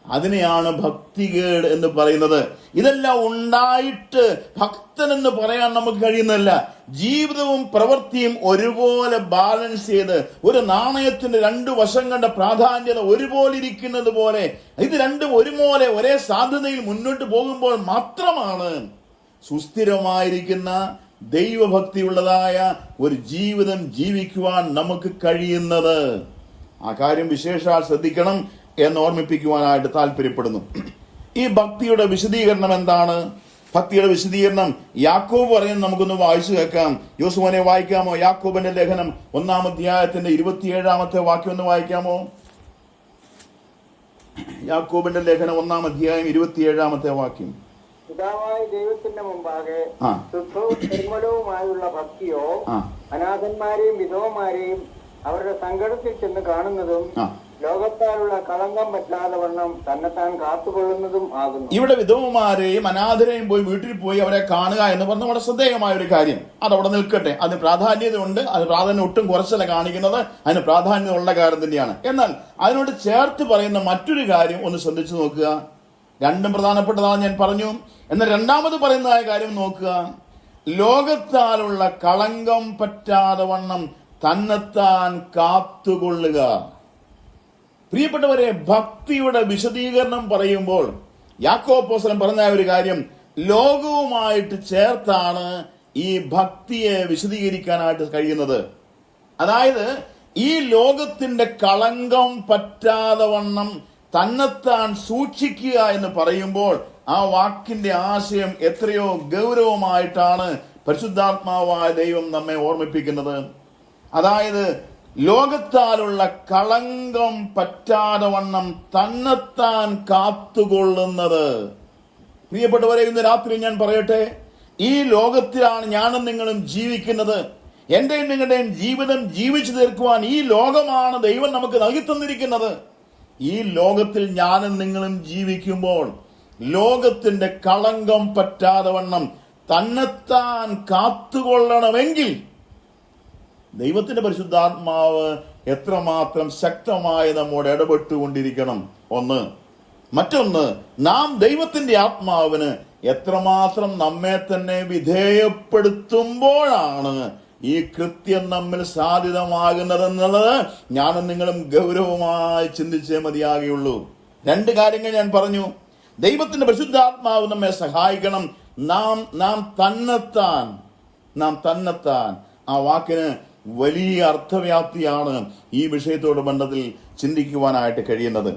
അതിനെയാണ് ഭക്തികേട് എന്ന് പറയുന്നത്. ഇതെല്ലാം ഉണ്ടായിട്ട് ഭക്തൻ എന്ന് പറയാൻ നമുക്ക് കഴിയുന്നില്ല. ജീവിതവും പ്രവൃത്തിയും ഒരുപോലെ ബാലൻസ് ചെയ്ത് ഒരു നാണയത്തിന്റെ രണ്ടു വശം കണ്ട പ്രാധാന്യത ഒരുപോലെ ഇരിക്കുന്നത് പോലെ ഇത് രണ്ടും ഒരുപോലെ ഒരേ സാധ്യതയിൽ മുന്നോട്ട് പോകുമ്പോൾ മാത്രമാണ് സുസ്ഥിരമായിരിക്കുന്ന ദൈവഭക്തിയുള്ളതായ ഒരു ജീവിതം ജീവിക്കുവാൻ നമുക്ക് കഴിയുന്നത്. ആ കാര്യം വിശേഷാൽ ശ്രദ്ധിക്കണം എന്ന് ഓർമ്മിപ്പിക്കുവാനായിട്ട് താല്പര്യപ്പെടുന്നു. ഈ ഭക്തിയുടെ വിശദീകരണം എന്താണ്? ഭക്തിയുടെ വിശദീകരണം യാക്കോബ് പറയുന്നത് നമുക്കൊന്ന് വായിച്ചു കേൾക്കാം. യോസുവനെ വായിക്കാമോ? യാക്കോബിന്റെ ലേഖനം 1-ാം അധ്യായത്തിന്റെ 27-ാമത്തെ വാക്യം ഒന്ന് വായിക്കാമോ? യാക്കോബിന്റെ ലേഖനം 1-ാം അധ്യായം 27-ാമത്തെ വാക്യം. പിതാവായ ദൈവത്തിന്റെ മുമ്പാകെ ശുദ്ധവും നിർമ്മലവുമായുള്ള ഭക്തിയോ അനാഥന്മാരെയും വിധവമാരെയും അവരുടെ സങ്കടത്തിൽ ചെന്ന് കാണുന്നതും ലോകത്താലുള്ള കളങ്കം പറ്റാതെ വണ്ണം തന്നെത്താൻ കാത്തുകൊള്ളുന്നതും ആകുന്നു. ഇവിടെ വിധവമാരെയും അനാഥരെയും പോയി വീട്ടിൽ പോയി അവരെ കാണുക എന്ന് പറഞ്ഞ വളരെ ശ്രദ്ധേയമായ ഒരു കാര്യം. അതവിടെ നിൽക്കട്ടെ, അതിന് പ്രാധാന്യതയുണ്ട്. അത് പ്രാധാന്യം ഒട്ടും കുറച്ചല്ല കാണിക്കുന്നത്, അതിന് പ്രാധാന്യമുള്ള കാര്യം തന്നെയാണ്. എന്നാൽ അതിനോട് ചേർത്ത് പറയുന്ന മറ്റൊരു കാര്യം ഒന്ന് ശ്രദ്ധിച്ചു നോക്കുക. രണ്ടും പ്രധാനപ്പെട്ടതാണ് ഞാൻ പറഞ്ഞു. എന്നാൽ രണ്ടാമത് പറയുന്നതായ കാര്യം നോക്കുക. ലോകത്താലുള്ള കളങ്കം പറ്റാതെ വണ്ണം തന്നെത്താൻ കാത്തുകൊള്ളുക. പ്രിയപ്പെട്ടവരെ, ഭക്തിയുടെ വിശദീകരണം പറയുമ്പോൾ യാക്കോബ് അപ്പോസ്തലൻ പറഞ്ഞ ഒരു കാര്യം ലോകവുമായിട്ട് ചേർത്താണ് ഈ ഭക്തിയെ വിശദീകരിക്കാനായിട്ട് കഴിയുന്നത്. അതായത് ഈ ലോകത്തിന്റെ കളങ്കം പറ്റാതെ വണ്ണം തന്നെത്താൻ സൂക്ഷിക്കുക എന്ന് പറയുമ്പോൾ ആ വാക്കിന്റെ ആശയം എത്രയോ ഗൗരവമായിട്ടാണ് പരിശുദ്ധാത്മാവായ ദൈവം നമ്മെ ഓർമ്മിപ്പിക്കുന്നത്. അതായത് ലോകത്താലുള്ള കളങ്കം പറ്റാതെ വണ്ണം തന്നെത്താൻ കാത്തുകൊള്ളുന്നത്. പ്രിയപ്പെട്ടവരെ, ഇന്ന് രാത്രി ഞാൻ പറയട്ടെ, ഈ ലോകത്തിലാണ് ഞാനും നിങ്ങളും ജീവിക്കുന്നത്. എന്റെയും നിങ്ങളുടെയും ജീവിതം ജീവിച്ചു തീർക്കുവാൻ ഈ ലോകമാണ് ദൈവം നമുക്ക് നൽകി തന്നിരിക്കുന്നത്. ഈ ലോകത്തിൽ ഞാനും നിങ്ങളും ജീവിക്കുമ്പോൾ ലോകത്തിന്റെ കളങ്കം പറ്റാതെ വണ്ണം തന്നെത്താൻ കാത്തുകൊള്ളണമെങ്കിൽ ദൈവത്തിന്റെ പരിശുദ്ധാത്മാവ് എത്രമാത്രം ശക്തമായി നമ്മോട് ഇടപെട്ടുകൊണ്ടിരിക്കണം. ഒന്ന്. മറ്റൊന്ന്, നാം ദൈവത്തിന്റെ ആത്മാവിന് എത്രമാത്രം നമ്മെ തന്നെ വിധേയപ്പെടുത്തുമ്പോഴാണ് ഈ കൃത്യം നമ്മിൽ സാധ്യതമാകുന്നതെന്നുള്ളത് ഞാനും നിങ്ങളും ഗൗരവമായി ചിന്തിച്ചേ മതിയാകുള്ളൂ. രണ്ട് കാര്യങ്ങൾ ഞാൻ പറഞ്ഞു. ദൈവത്തിന്റെ പരിശുദ്ധാത്മാവ് നമ്മെ സഹായിക്കണം. നാം തന്നെത്താൻ ആ വാക്കിന് വലിയ അർത്ഥവ്യാപ്തിയാണ് ഈ വിഷയത്തോട് ബന്ധത്തിൽ ചിന്തിക്കുവാനായിട്ട് കഴിയുന്നത്.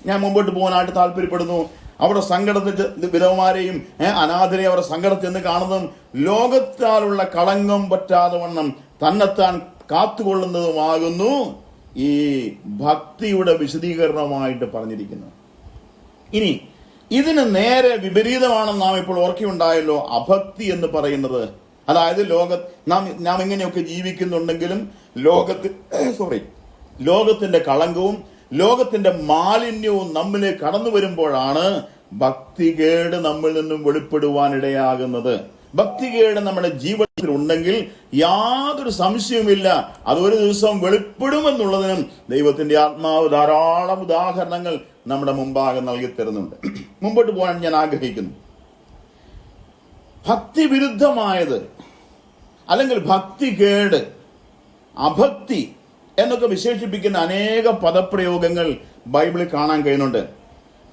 ഞാൻ മുമ്പോട്ട് പോകാനായിട്ട് താല്പര്യപ്പെടുന്നു. അവിടെ സങ്കടത്തിൽ വിധവമാരെയും അനാഥരെയും അവരുടെ സങ്കടത്തിൽ നിന്ന് കാണുന്നതും ലോകത്താലുള്ള കളങ്കം പറ്റാതെ വണ്ണം തന്നെത്താൻ കാത്തുകൊള്ളുന്നതുമാകുന്നു ഈ ഭക്തിയുടെ വിശദീകരണമായിട്ട് പറഞ്ഞിരിക്കുന്നത്. ഇനി ഇതിന് നേരെ വിപരീതമാണെന്ന് നാം ഇപ്പോൾ ഓർക്കുകയുണ്ടായല്ലോ അഭക്തി എന്ന് പറയുന്നത്. അതായത് നാം ഇങ്ങനെയൊക്കെ ജീവിക്കുന്നുണ്ടെങ്കിലും ലോകത്തിന്റെ കളങ്കവും ലോകത്തിന്റെ മാലിന്യവും നമ്മിലേക്ക് കടന്നു വരുമ്പോഴാണ് ഭക്തികേട് നമ്മിൽ നിന്നും വെളിപ്പെടുവാനിടയാകുന്നത്. ഭക്തികേട് നമ്മുടെ ജീവിതത്തിൽ ഉണ്ടെങ്കിൽ യാതൊരു സംശയവുമില്ല അതൊരു ദിവസം വെളിപ്പെടുമെന്നുള്ളതിനും ദൈവത്തിന്റെ ആത്മാവ് ധാരാളം ഉദാഹരണങ്ങൾ നമ്മുടെ മുമ്പാകെ നൽകി തരുന്നുണ്ട്. മുമ്പോട്ട് പോകാൻ ഞാൻ ആഗ്രഹിക്കുന്നു. ഭക്തി വിരുദ്ധമായത് അല്ലെങ്കിൽ ഭക്തികേട്, അഭക്തി എന്നൊക്കെ വിശേഷിപ്പിക്കുന്ന അനേക പദപ്രയോഗങ്ങൾ ബൈബിളിൽ കാണാൻ കഴിയുന്നുണ്ട്.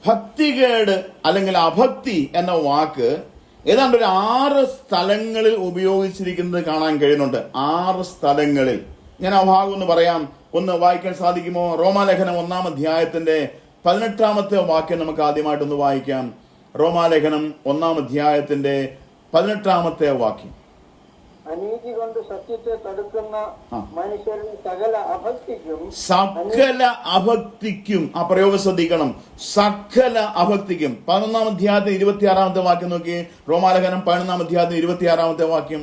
ഭക്തികേട് അല്ലെങ്കിൽ അഭക്തി എന്ന വാക്ക് ഏതാണ്ട് ഒരു 6 സ്ഥലങ്ങളിൽ ഉപയോഗിച്ചിരിക്കുന്നത് കാണാൻ കഴിയുന്നുണ്ട്. 6 സ്ഥലങ്ങളിൽ. ഞാൻ ആ ഭാഗം ഒന്ന് പറയാം. ഒന്ന് വായിക്കാൻ സാധിക്കുമോ? റോമാലേഖനം 1-ാം അധ്യായത്തിന്റെ 18-ാമത്തെ വാക്യം നമുക്ക് ആദ്യമായിട്ടൊന്ന് വായിക്കാം. റോമാലേഖനം 1-ാം അധ്യായത്തിന്റെ 18-ാമത്തെ വാക്യം. അനീതി കൊണ്ട് സത്യത്തെ തടുക്കുന്ന മനുഷ്യരുടെ സകല അഭക്തിക്കും ആ പ്രയോഗം ശ്രദ്ധിക്കണം. സകല അഭക്തിക്കും. 11-ാം അധ്യായത്തിൽ 26-ാമത്തെ വാക്യം നോക്കി. റോമാലേഖനം 11-ാം അധ്യായത്തിൽ 26-ാമത്തെ വാക്യം.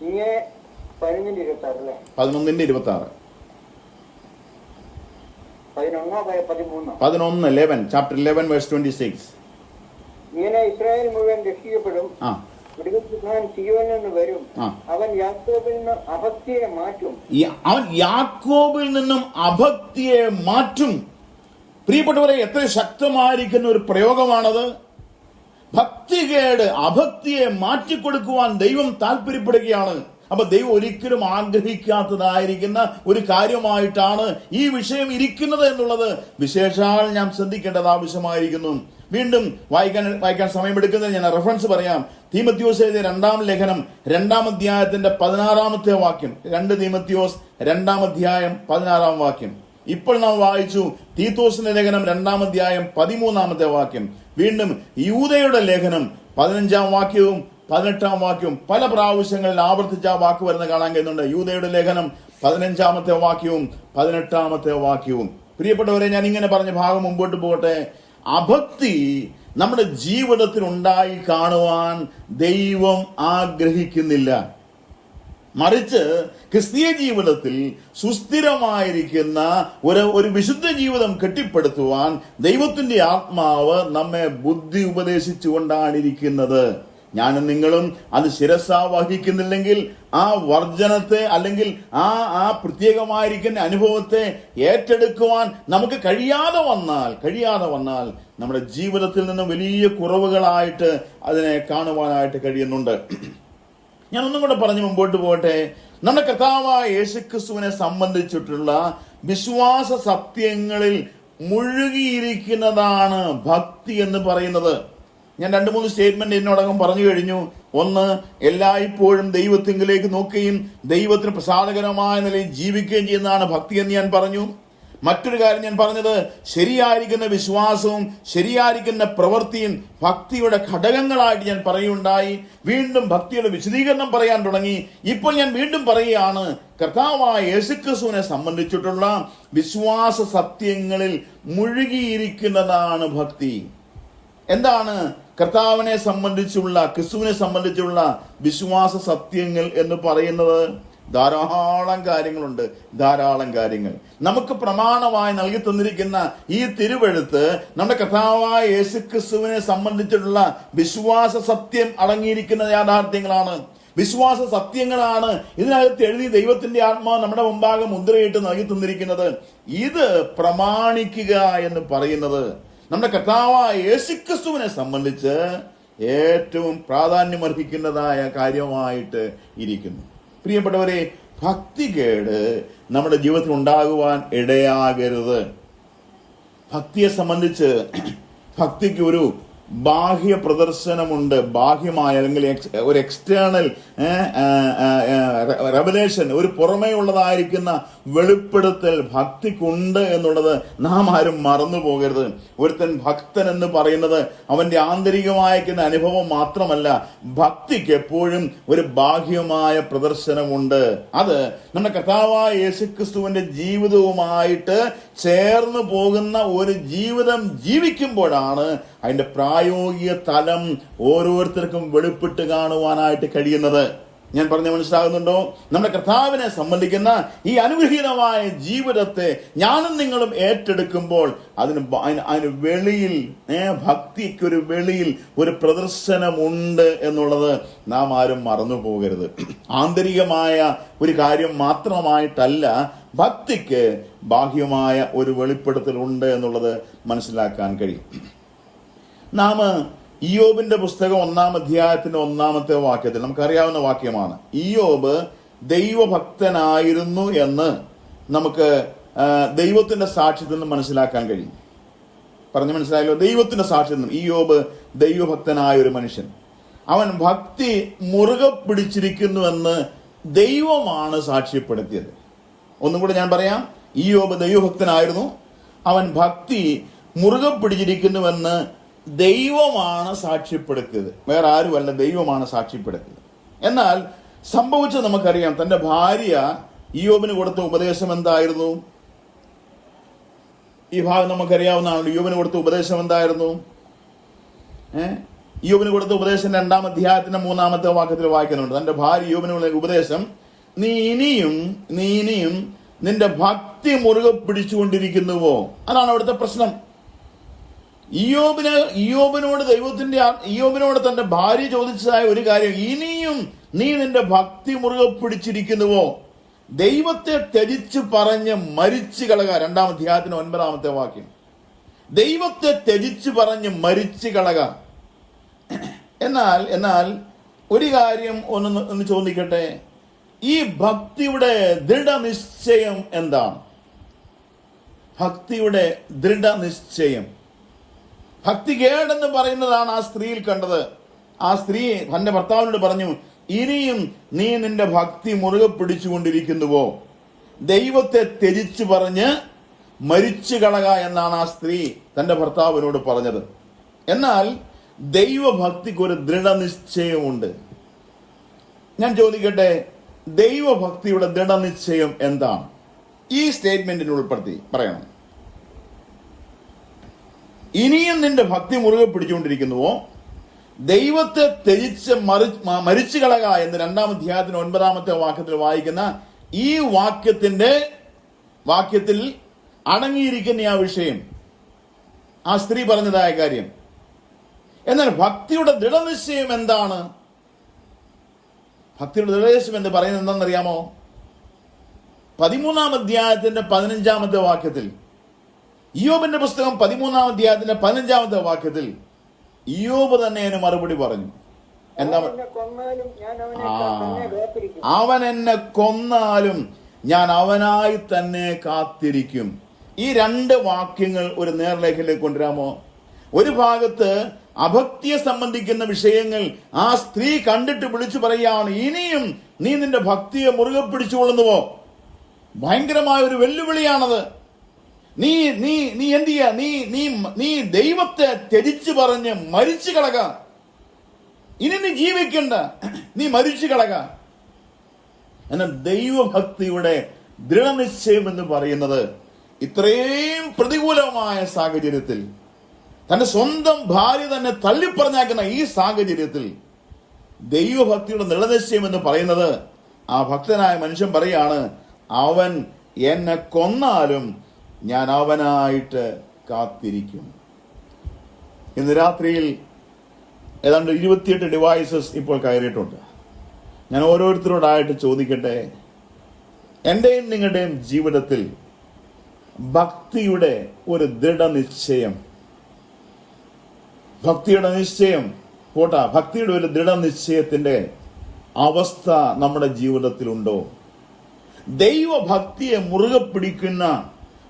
11:26. 11 chapter 11 verse 26. ഇങ്ങനെ ഇസ്രായേൽ മുഴുവൻ രക്ഷിക്കപ്പെടും. വരും. അവൻ യാക്കോബിൽ നിന്ന് അഭക്തിയെ മാറ്റും. പ്രിയപ്പെട്ടവരെ, എത്ര ശക്തമായിരിക്കുന്ന ഒരു പ്രയോഗമാണത്. ഭക്തികേട്, അഭക്തിയെ മാറ്റിക്കൊടുക്കുവാൻ ദൈവം താല്പര്യപ്പെടുകയാണ്. അപ്പൊ ദൈവം ഒരിക്കലും ആഗ്രഹിക്കാത്തതായിരിക്കുന്ന ഒരു കാര്യമായിട്ടാണ് ഈ വിഷയം ഇരിക്കുന്നത് എന്നുള്ളത് വിശേഷാൽ ഞാൻ ശ്രദ്ധിക്കേണ്ടത് ആവശ്യമായിരിക്കുന്നു. വീണ്ടും വായിക്കാൻ സമയമെടുക്കുന്നതിന് ഞാൻ റെഫറൻസ് പറയാം. തീമോഥെയോസ് എഴുതിയ 2-ാം ലേഖനം 2-ാം അധ്യായത്തിന്റെ 16-ാമത്തെ വാക്യം. 2 തീമോഥെയോസ് 2-ാം അധ്യായം 16-ാം വാക്യം. ഇപ്പോൾ നാം വായിച്ചു തീത്തോസിന്റെ ലേഖനം 2-ാം അധ്യായം 13-ാമത്തെ വാക്യം. വീണ്ടും യൂദയുടെ ലേഖനം 15-ാം വാക്യവും 18-ാം വാക്യവും പല പ്രാവശ്യങ്ങളിൽ ആവർത്തിച്ച ആ വാക്ക് വരുന്ന കാണാൻ കഴിയുന്നുണ്ട്. യൂദയുടെ ലേഖനം 15-ാമത്തെ വാക്യവും 18-ാമത്തെ വാക്യവും. പ്രിയപ്പെട്ടവരെ, ഞാൻ ഇങ്ങനെ പറഞ്ഞ ഭാഗം മുമ്പോട്ട് പോകട്ടെ. അഭക്തി നമ്മുടെ ജീവിതത്തിൽ ഉണ്ടായി കാണുവാൻ ദൈവം ആഗ്രഹിക്കുന്നില്ല. മറിച്ച് ക്രിസ്തീയ ജീവിതത്തിൽ സുസ്ഥിരമായിരിക്കുന്ന ഒരു വിശുദ്ധ ജീവിതം കെട്ടിപ്പടുത്തുവാൻ ദൈവത്തിന്റെ ആത്മാവ് നമ്മെ ബുദ്ധി ഉപദേശിച്ചുകൊണ്ടാണ് ഇരിക്കുന്നത്. ഞാനും നിങ്ങളും അത് ശിരസാ വഹിക്കുന്നില്ലെങ്കിൽ ആ വർജനത്തെ അല്ലെങ്കിൽ ആ പ്രത്യേകമായിരിക്കുന്ന അനുഭവത്തെ ഏറ്റെടുക്കുവാൻ നമുക്ക് കഴിയാതെ വന്നാൽ നമ്മുടെ ജീവിതത്തിൽ നിന്ന് വലിയ കുറവുകളായിട്ട് അതിനെ കാണുവാനായിട്ട് കഴിയുന്നുണ്ട്. ഞാൻ ഒന്നും കൂടെ പറഞ്ഞ് മുമ്പോട്ട് പോകട്ടെ. നമ്മുടെ കർത്താവായ യേശുക്രിസ്തുവിനെ സംബന്ധിച്ചിട്ടുള്ള വിശ്വാസ സത്യങ്ങളിൽ മുഴുകിയിരിക്കുന്നതാണ് ഭക്തി എന്ന് പറയുന്നത്. ഞാൻ 2-3 സ്റ്റേറ്റ്മെന്റ് എന്നോടകം പറഞ്ഞു കഴിഞ്ഞു. ഒന്ന്, എല്ലായ്പ്പോഴും ദൈവത്തിങ്കിലേക്ക് നോക്കുകയും ദൈവത്തിന് പ്രസാദകരമായ നിലയിൽ ജീവിക്കുകയും ചെയ്യുന്നതാണ് ഭക്തി എന്ന് ഞാൻ പറഞ്ഞു. മറ്റൊരു കാര്യം ഞാൻ പറഞ്ഞത്, ശരിയായിരിക്കുന്ന വിശ്വാസവും ശരിയായിരിക്കുന്ന പ്രവൃത്തിയും ഭക്തിയുടെ ഘടകങ്ങളായിട്ട് ഞാൻ പറയുണ്ടായി. വീണ്ടും ഭക്തിയുടെ വിശദീകരണം പറയാൻ തുടങ്ങി. ഇപ്പോൾ ഞാൻ വീണ്ടും പറയുകയാണ്, കർത്താവായ യേശുക്രിസ്തുവിനെ സംബന്ധിച്ചിട്ടുള്ള വിശ്വാസ സത്യങ്ങളിൽ മുഴുകിയിരിക്കുന്നതാണ് ഭക്തി. എന്താണ് കർത്താവിനെ സംബന്ധിച്ചുള്ള, ക്രിസ്തുവിനെ സംബന്ധിച്ചുള്ള വിശ്വാസ സത്യങ്ങൾ എന്ന് പറയുന്നത്? ധാരാളം കാര്യങ്ങൾ നമുക്ക് പ്രമാണമായി നൽകി തന്നിരിക്കുന്ന ഈ തിരുവെഴുത്ത് നമ്മുടെ കർത്താവായ യേശുക്രിസ്തുവിനെ സംബന്ധിച്ചിട്ടുള്ള വിശ്വാസ സത്യം അടങ്ങിയിരിക്കുന്ന യാഥാർത്ഥ്യങ്ങളാണ്, വിശ്വാസ സത്യങ്ങളാണ് ഇതിനകത്ത് എഴുതി ദൈവത്തിന്റെ ആത്മാവ് നമ്മുടെ മുമ്പാകെ മുദ്രയിട്ട് നൽകി തന്നിരിക്കുന്നത്. ഇത് പ്രമാണിക്കുക എന്ന് പറയുന്നത് നമ്മുടെ കർത്താവായ യേശുക്രിസ്തുവിനെ സംബന്ധിച്ച് ഏറ്റവും പ്രാധാന്യമർഹിക്കുന്നതായ കാര്യമായിട്ട് ഇരിക്കുന്നു. പ്രിയപ്പെട്ടവരെ, ഭക്തികേട് നമ്മുടെ ജീവിതത്തിൽ ഉണ്ടാകുവാൻ ഇടയാകരുത്. ഭക്തിയെ സംബന്ധിച്ച് ഭക്തിക്ക് ഒരു ബാഹ്യ പ്രദർശനമുണ്ട്. ബാഹ്യമായ അല്ലെങ്കിൽ ഒരു എക്സ്റ്റേണൽ റെവലേഷൻ, ഒരു പുറമേ ഉള്ളതായിരിക്കുന്ന വെളിപ്പെടുത്തൽ ഭക്തിക്കുണ്ട് എന്നുള്ളത് നാം ആരും മറന്നു പോകരുത്. ഒരുത്തൻ ഭക്തൻ എന്ന് പറയുന്നത് അവന്റെ ആന്തരികമായിരിക്കുന്ന അനുഭവം മാത്രമല്ല, ഭക്തിക്ക് എപ്പോഴും ഒരു ബാഹ്യമായ പ്രദർശനമുണ്ട്. അത് നമ്മുടെ കർത്താവായ യേശുക്രിസ്തുവിന്റെ ജീവിതവുമായിട്ട് ചേർന്ന് പോകുന്ന ഒരു ജീവിതം ജീവിക്കുമ്പോഴാണ് അതിന്റെ പ്രായോഗിക തലം ഓരോരുത്തർക്കും വെളിപ്പെട്ട് കാണുവാനായിട്ട് കഴിയുന്നത്. ഞാൻ പറഞ്ഞ മനസ്സിലാകുന്നുണ്ടോ? നമ്മുടെ കർത്താവിനെ സംബന്ധിക്കുന്ന ഈ അനുഗ്രഹീതമായ ജീവിതത്തെ ഞാനും നിങ്ങളും ഏറ്റെടുക്കുമ്പോൾ അതിന് വെളിയിൽ, ഭക്തിക്കൊരു വെളിയിൽ ഒരു പ്രദർശനമുണ്ട് എന്നുള്ളത് നാം ആരും മറന്നു പോകരുത്. ആന്തരികമായ ഒരു കാര്യം മാത്രമായിട്ടല്ല ഭക്തിക്ക് ബാഹ്യമായ ഒരു വെളിപ്പെടുത്തൽ ഉണ്ട് എന്നുള്ളത് മനസ്സിലാക്കാൻ കഴിയും. നാം ഇയ്യോബിന്റെ പുസ്തകം 1-ാം അധ്യായത്തിന്റെ 1-ാമത്തെ വാക്യത്തിൽ നമുക്കറിയാവുന്ന വാക്യമാണ്. ഇയ്യോബ് ദൈവഭക്തനായിരുന്നു എന്ന് നമുക്ക് ദൈവത്തിന്റെ സാക്ഷ്യത്തിൽ നിന്ന് മനസ്സിലാക്കാൻ കഴിയും. പറഞ്ഞു മനസ്സിലായല്ലോ? ദൈവത്തിന്റെ സാക്ഷ്യത്തിൽ നിന്നും ഇയ്യോബ് ദൈവഭക്തനായ ഒരു മനുഷ്യൻ. അവൻ ഭക്തി മുറുകെ പിടിച്ചിരിക്കുന്നുവെന്ന് ദൈവമാണ് സാക്ഷ്യപ്പെടുത്തിയത്. ഒന്നും കൂടെ ഞാൻ പറയാം. ഇയ്യോബ് ദൈവഭക്തനായിരുന്നു. അവൻ ഭക്തി മുറുകെ പിടിച്ചിരിക്കുന്നുവെന്ന് ദൈവമാണ് സാക്ഷ്യപ്പെടുത്തിയത്, വേറെ ആരുമല്ല, ദൈവമാണ് സാക്ഷ്യപ്പെടുത്തിയത്. എന്നാൽ സംഭവിച്ചത് നമുക്കറിയാം. തന്റെ ഭാര്യ ഇയ്യോബിന് കൊടുത്ത ഉപദേശം എന്തായിരുന്നു? ഈ ഭാഗം നമുക്കറിയാവുന്നതാണ്. ഇയ്യോബിന് കൊടുത്ത ഉപദേശം എന്തായിരുന്നു? ഇയ്യോബിന് കൊടുത്ത ഉപദേശം 2-ാം അധ്യായത്തിന്റെ 3-ാമത്തെ വാക്യത്തിൽ വായിക്കുന്നുണ്ട്. തന്റെ ഭാര്യ ഇയ്യോബിന് ഉപദേശം, നീ ഇനിയും നിന്റെ ഭക്തി മുറുകെ പിടിച്ചുകൊണ്ടിരിക്കുന്നുവോ? അതാണ് അവിടുത്തെ പ്രശ്നം. ഇയ്യോബിനോട് തന്റെ ഭാര്യ ചോദിച്ചതായ ഒരു കാര്യം, ഇനിയും നീ നിന്റെ ഭക്തി മുറുകെ പിടിച്ചിരിക്കുന്നുവോ? ദൈവത്തെ ത്യജിച്ച് പറഞ്ഞ് മരിച്ചു കളക. 2-ാം അധ്യായത്തിന് 9-ാമത്തെ വാക്യം. ദൈവത്തെ ത്യജിച്ച് പറഞ്ഞ് മരിച്ചു കളക. എന്നാൽ ഒരു കാര്യം ഒന്ന് ചോദിക്കട്ടെ, ഈ ഭക്തിയുടെ ദൃഢനിശ്ചയം എന്താണ്? ഭക്തിയുടെ ദൃഢനിശ്ചയം, ഭക്തികേടെന്ന് പറയുന്നതാണ് ആ സ്ത്രീയിൽ കണ്ടത്. ആ സ്ത്രീ തന്റെ ഭർത്താവിനോട് പറഞ്ഞു, ഇനിയും നീ നിന്റെ ഭക്തി മുറുകെ പിടിച്ചുകൊണ്ടിരിക്കുന്നുവോ? ദൈവത്തെ ത്യജിച്ച് പറഞ്ഞ് മരിച്ചു കളക എന്നാണ് ആ സ്ത്രീ തന്റെ ഭർത്താവിനോട് പറഞ്ഞത്. എന്നാൽ ദൈവഭക്തിക്ക് ഒരു ദൃഢനിശ്ചയമുണ്ട്. ഞാൻ ചോദിക്കട്ടെ, ദൈവഭക്തിയുടെ ദൃഢനിശ്ചയം എന്താണ്? ഈ സ്റ്റേറ്റ്മെന്റിന് ഉൾപ്പെടുത്തി പറയണം. ഇനിയും നിന്റെ ഭക്തി മുറുകെ പിടിച്ചുകൊണ്ടിരിക്കുന്നുവോ? ദൈവത്തെ ത്യജിച്ച് മരിച്ചു കളക എന്ന് 2-ാം അധ്യായത്തിന് 9-ാമത്തെ വാക്യത്തിൽ വായിക്കുന്ന ഈ വാക്യത്തിൽ അടങ്ങിയിരിക്കുന്ന ആ വിഷയം, ആ സ്ത്രീ പറഞ്ഞതായ കാര്യം. എന്നാൽ ഭക്തിയുടെ ദൃഢനിശ്ചയം എന്താണ്? ഭക്തിയുടെ ദൃഢനിശ്ചയം എന്ന് പറയുന്നത് എന്താണെന്നറിയാമോ? 13-ാം അധ്യായത്തിന്റെ 15-ാമത്തെ വാക്യത്തിൽ, ഇയ്യോബിന്റെ പുസ്തകം 13-ാം അധ്യായത്തിന്റെ 15-ാമത്തെ വാക്യത്തിൽ ഇയ്യോബ് തന്നെ അതിന് മറുപടി പറഞ്ഞു. എന്താ? അവൻ എന്നെ കൊന്നാലും ഞാൻ അവനായി തന്നെ കാത്തിരിക്കും. ഈ 2 വാക്യങ്ങൾ ഒരു നേർലേഖയിലേക്ക് കൊണ്ടുവരാമോ? ഒരു ഭാഗത്ത് അഭക്തിയെ സംബന്ധിക്കുന്ന വിഷയങ്ങൾ ആ സ്ത്രീ കണ്ടിട്ട് വിളിച്ചു പറയുകയാണ്, ഇനിയും നീ നിന്റെ ഭക്തിയെ മുറുകെ പിടിച്ചുകൊള്ളുന്നുവോ? ഭയങ്കരമായ ഒരു വെല്ലുവിളിയാണത്. നീ നീ നീ എന്ത് ചെയ്യാ? നീ ദൈവത്തെ ത്യജിച്ചു പറഞ്ഞ് മരിച്ചു കളക. ഇനി നീ ജീവിക്കണ്ട, നീ മരിച്ചു കളക. എന്നാൽ ദൈവഭക്തിയുടെ ദൃഢനിശ്ചയം എന്ന് പറയുന്നത് ഇത്രയും പ്രതികൂലമായ സാഹചര്യത്തിൽ, തന്റെ സ്വന്തം ഭാര്യ തന്നെ തള്ളിപ്പറഞ്ഞാക്കുന്ന ഈ സാഹചര്യത്തിൽ ദൈവഭക്തിയുടെ ദൃഢനിശ്ചയം എന്ന് പറയുന്നത്, ആ ഭക്തനായ മനുഷ്യൻ പറയാണ്, അവൻ എന്നെ കൊന്നാലും ഞാൻ അവനായിട്ട് കാത്തിരിക്കും. ഇന്ന് രാത്രിയിൽ ഏതാണ്ട് 28 ഡിവൈസസ് ഇപ്പോൾ കയറിയിട്ടുണ്ട്. ഞാൻ ഓരോരുത്തരോടായിട്ട് ചോദിക്കട്ടെ, എന്റെയും നിങ്ങളുടെയും ജീവിതത്തിൽ ഭക്തിയുടെ ഒരു ദൃഢനിശ്ചയം, ഭക്തിയുടെ ഒരു ദൃഢനിശ്ചയത്തിന്റെ അവസ്ഥ നമ്മുടെ ജീവിതത്തിലുണ്ടോ? ദൈവഭക്തിയെ മുറുകെ പിടിക്കുന്ന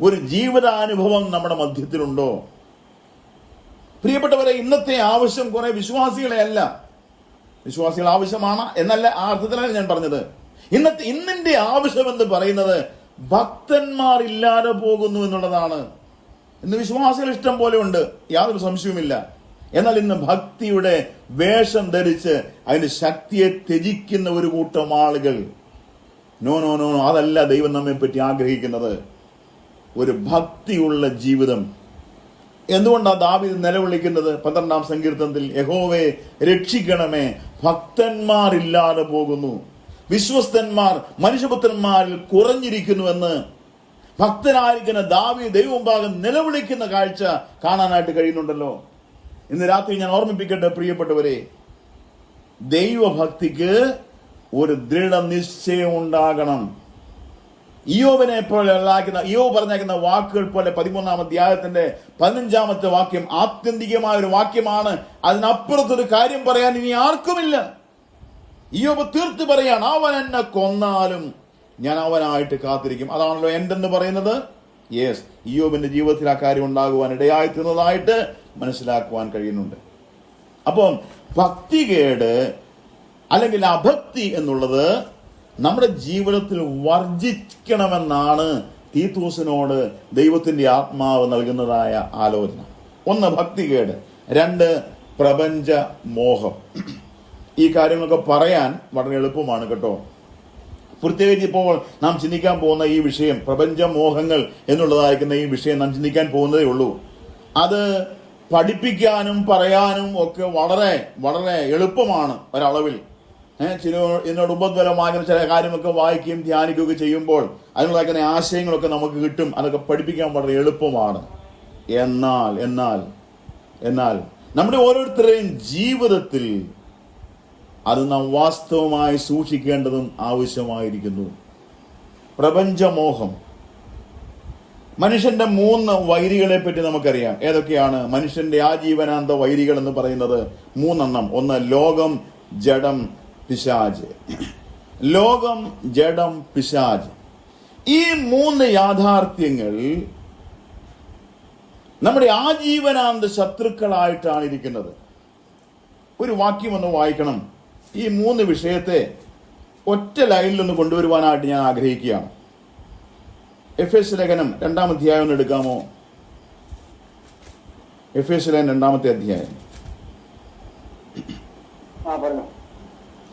ഒരു ജീവിതാനുഭവം നമ്മുടെ മധ്യത്തിലുണ്ടോ? പ്രിയപ്പെട്ടവരെ, ഇന്നത്തെ ആവശ്യം കുറെ വിശ്വാസികളെ അല്ല. വിശ്വാസികൾ ആവശ്യമാണ് എന്നല്ല, ആ അർത്ഥത്തിലാണ് ഞാൻ പറഞ്ഞത്. ഇന്നിന്റെ ആവശ്യം എന്ന് പറയുന്നത് ഭക്തന്മാരില്ലാതെ പോകുന്നു എന്നുള്ളതാണ്. ഇന്ന് വിശ്വാസികൾ ഇഷ്ടം പോലെ ഉണ്ട്, യാതൊരു സംശയവുമില്ല. എന്നാൽ ഇന്ന് ഭക്തിയുടെ വേഷം ധരിച്ച് അതിന്റെ ശക്തിയെ ത്യജിക്കുന്ന ഒരു കൂട്ടം ആളുകൾ. നോ, അതല്ല ദൈവം നമ്മെ പറ്റി ആഗ്രഹിക്കുന്നത്. ഒരു ഭക്തിയുള്ള ജീവിതം. എന്തുകൊണ്ടാണ് ദാവീദ് നിലവിളിക്കുന്നത് 12-ാം സങ്കീർത്തനത്തിൽ, യഹോവേ രക്ഷിക്കണമേ, ഭക്തന്മാരില്ലാതെ പോകുന്നു, വിശ്വസ്തന്മാർ മനുഷ്യപുത്രന്മാരിൽ കുറഞ്ഞിരിക്കുന്നുവെന്ന് ഭക്തനായിരിക്കുന്ന ദാവീദ് ദൈവമുമ്പാകെ നിലവിളിക്കുന്ന കാഴ്ച കാണാനായിട്ട് കഴിയുന്നുണ്ടല്ലോ. ഇന്ന് രാത്രി ഞാൻ ഓർമ്മിപ്പിക്കട്ടെ പ്രിയപ്പെട്ടവരെ, ദൈവഭക്തിക്ക് ഒരു ദൃഢനിശ്ചയം ഉണ്ടാകണം. ഇയ്യോബിനെ പോലെ ഇയ്യോബ് പറഞ്ഞേക്കുന്ന വാക്കുകൾ പോലെ 13-ാം അധ്യായത്തിന്റെ 15-ാമത്തെ വാക്യം ആത്യന്തികമായ ഒരു വാക്യമാണ്. അതിനപ്പുറത്തൊരു കാര്യം പറയാൻ ഇനി ആർക്കുമില്ല. ഇയ്യോബ് തീർത്ത് പറയാണ്, അവൻ എന്നെ കൊന്നാലും ഞാൻ അവനായിട്ട് കാത്തിരിക്കും. അതാണല്ലോ എന്തെന്ന് പറയുന്നത്. യെസ്, ഇയ്യോബിന്റെ ജീവിതത്തിൽ ആ കാര്യം ഉണ്ടാകുവാൻ ഇടയായിത്തീർന്നതായിട്ട് മനസ്സിലാക്കുവാൻ കഴിയുന്നുണ്ട്. അപ്പം ഭക്തികേട് അല്ലെങ്കിൽ അഭക്തി എന്നുള്ളത് നമ്മുടെ ജീവിതത്തിൽ വർജിക്കണമെന്നാണ് തീത്തോസിനോട് ദൈവത്തിന്റെ ആത്മാവ് നൽകുന്നതായ ആലോചന. 1 ഭക്തികേട്, 2 പ്രപഞ്ച മോഹം. ഈ കാര്യങ്ങളൊക്കെ പറയാൻ വളരെ എളുപ്പമാണ് കേട്ടോ. പ്രത്യേകിച്ച് ഇപ്പോൾ നാം ചിന്തിക്കാൻ പോകുന്ന ഈ വിഷയം, പ്രപഞ്ചമോഹങ്ങൾ എന്നുള്ളതായിരിക്കുന്ന ഈ വിഷയം നാം ചിന്തിക്കാൻ പോകുന്നതേ ഉള്ളൂ. അത് പഠിപ്പിക്കാനും പറയാനും ഒക്കെ വളരെ വളരെ എളുപ്പമാണ് ഒരളവിൽ. ഇതിനോട് ഉപദ്രവമാകുന്ന ചില കാര്യങ്ങളൊക്കെ വായിക്കുകയും ധ്യാനിക്കുകയൊക്കെ ചെയ്യുമ്പോൾ അതിനുള്ളതാക്കുന്ന ആശയങ്ങളൊക്കെ നമുക്ക് കിട്ടും. അതൊക്കെ പഠിപ്പിക്കാൻ വളരെ എളുപ്പമാണ്. എന്നാൽ നമ്മുടെ ഓരോരുത്തരുടെയും ജീവിതത്തിൽ അത് നാം വാസ്തവമായി സൂക്ഷിക്കേണ്ടതും ആവശ്യമായിരിക്കുന്നു. പ്രപഞ്ചമോഹം. മനുഷ്യന്റെ 3 വൈരികളെ പറ്റി നമുക്കറിയാം. ഏതൊക്കെയാണ് മനുഷ്യന്റെ ആജീവനാന്ത വൈരികൾ എന്ന് പറയുന്നത്? 3 1 ലോകം, ജഡം, പിശാച്. ലോകം, ജഡം, പിശാച്. ഈ 3 യാഥാർത്ഥ്യങ്ങൾ നമ്മുടെ ആജീവനാന്ത ശത്രുക്കളായിട്ടാണ് ഇരിക്കുന്നത്. ഒരു വാക്യം ഒന്ന് വായിക്കണം. ഈ 3 വിഷയത്തെ ഒറ്റ ലൈനിലൊന്ന് കൊണ്ടുവരുവാനായിട്ട് ഞാൻ ആഗ്രഹിക്കുകയാണ്. എഫേസ്യ ലേഖനം 2-ാം അധ്യായം ഒന്ന് എടുക്കാമോ? എഫേസ്യ ലേഖനം 2-ാമത്തെ അധ്യായം.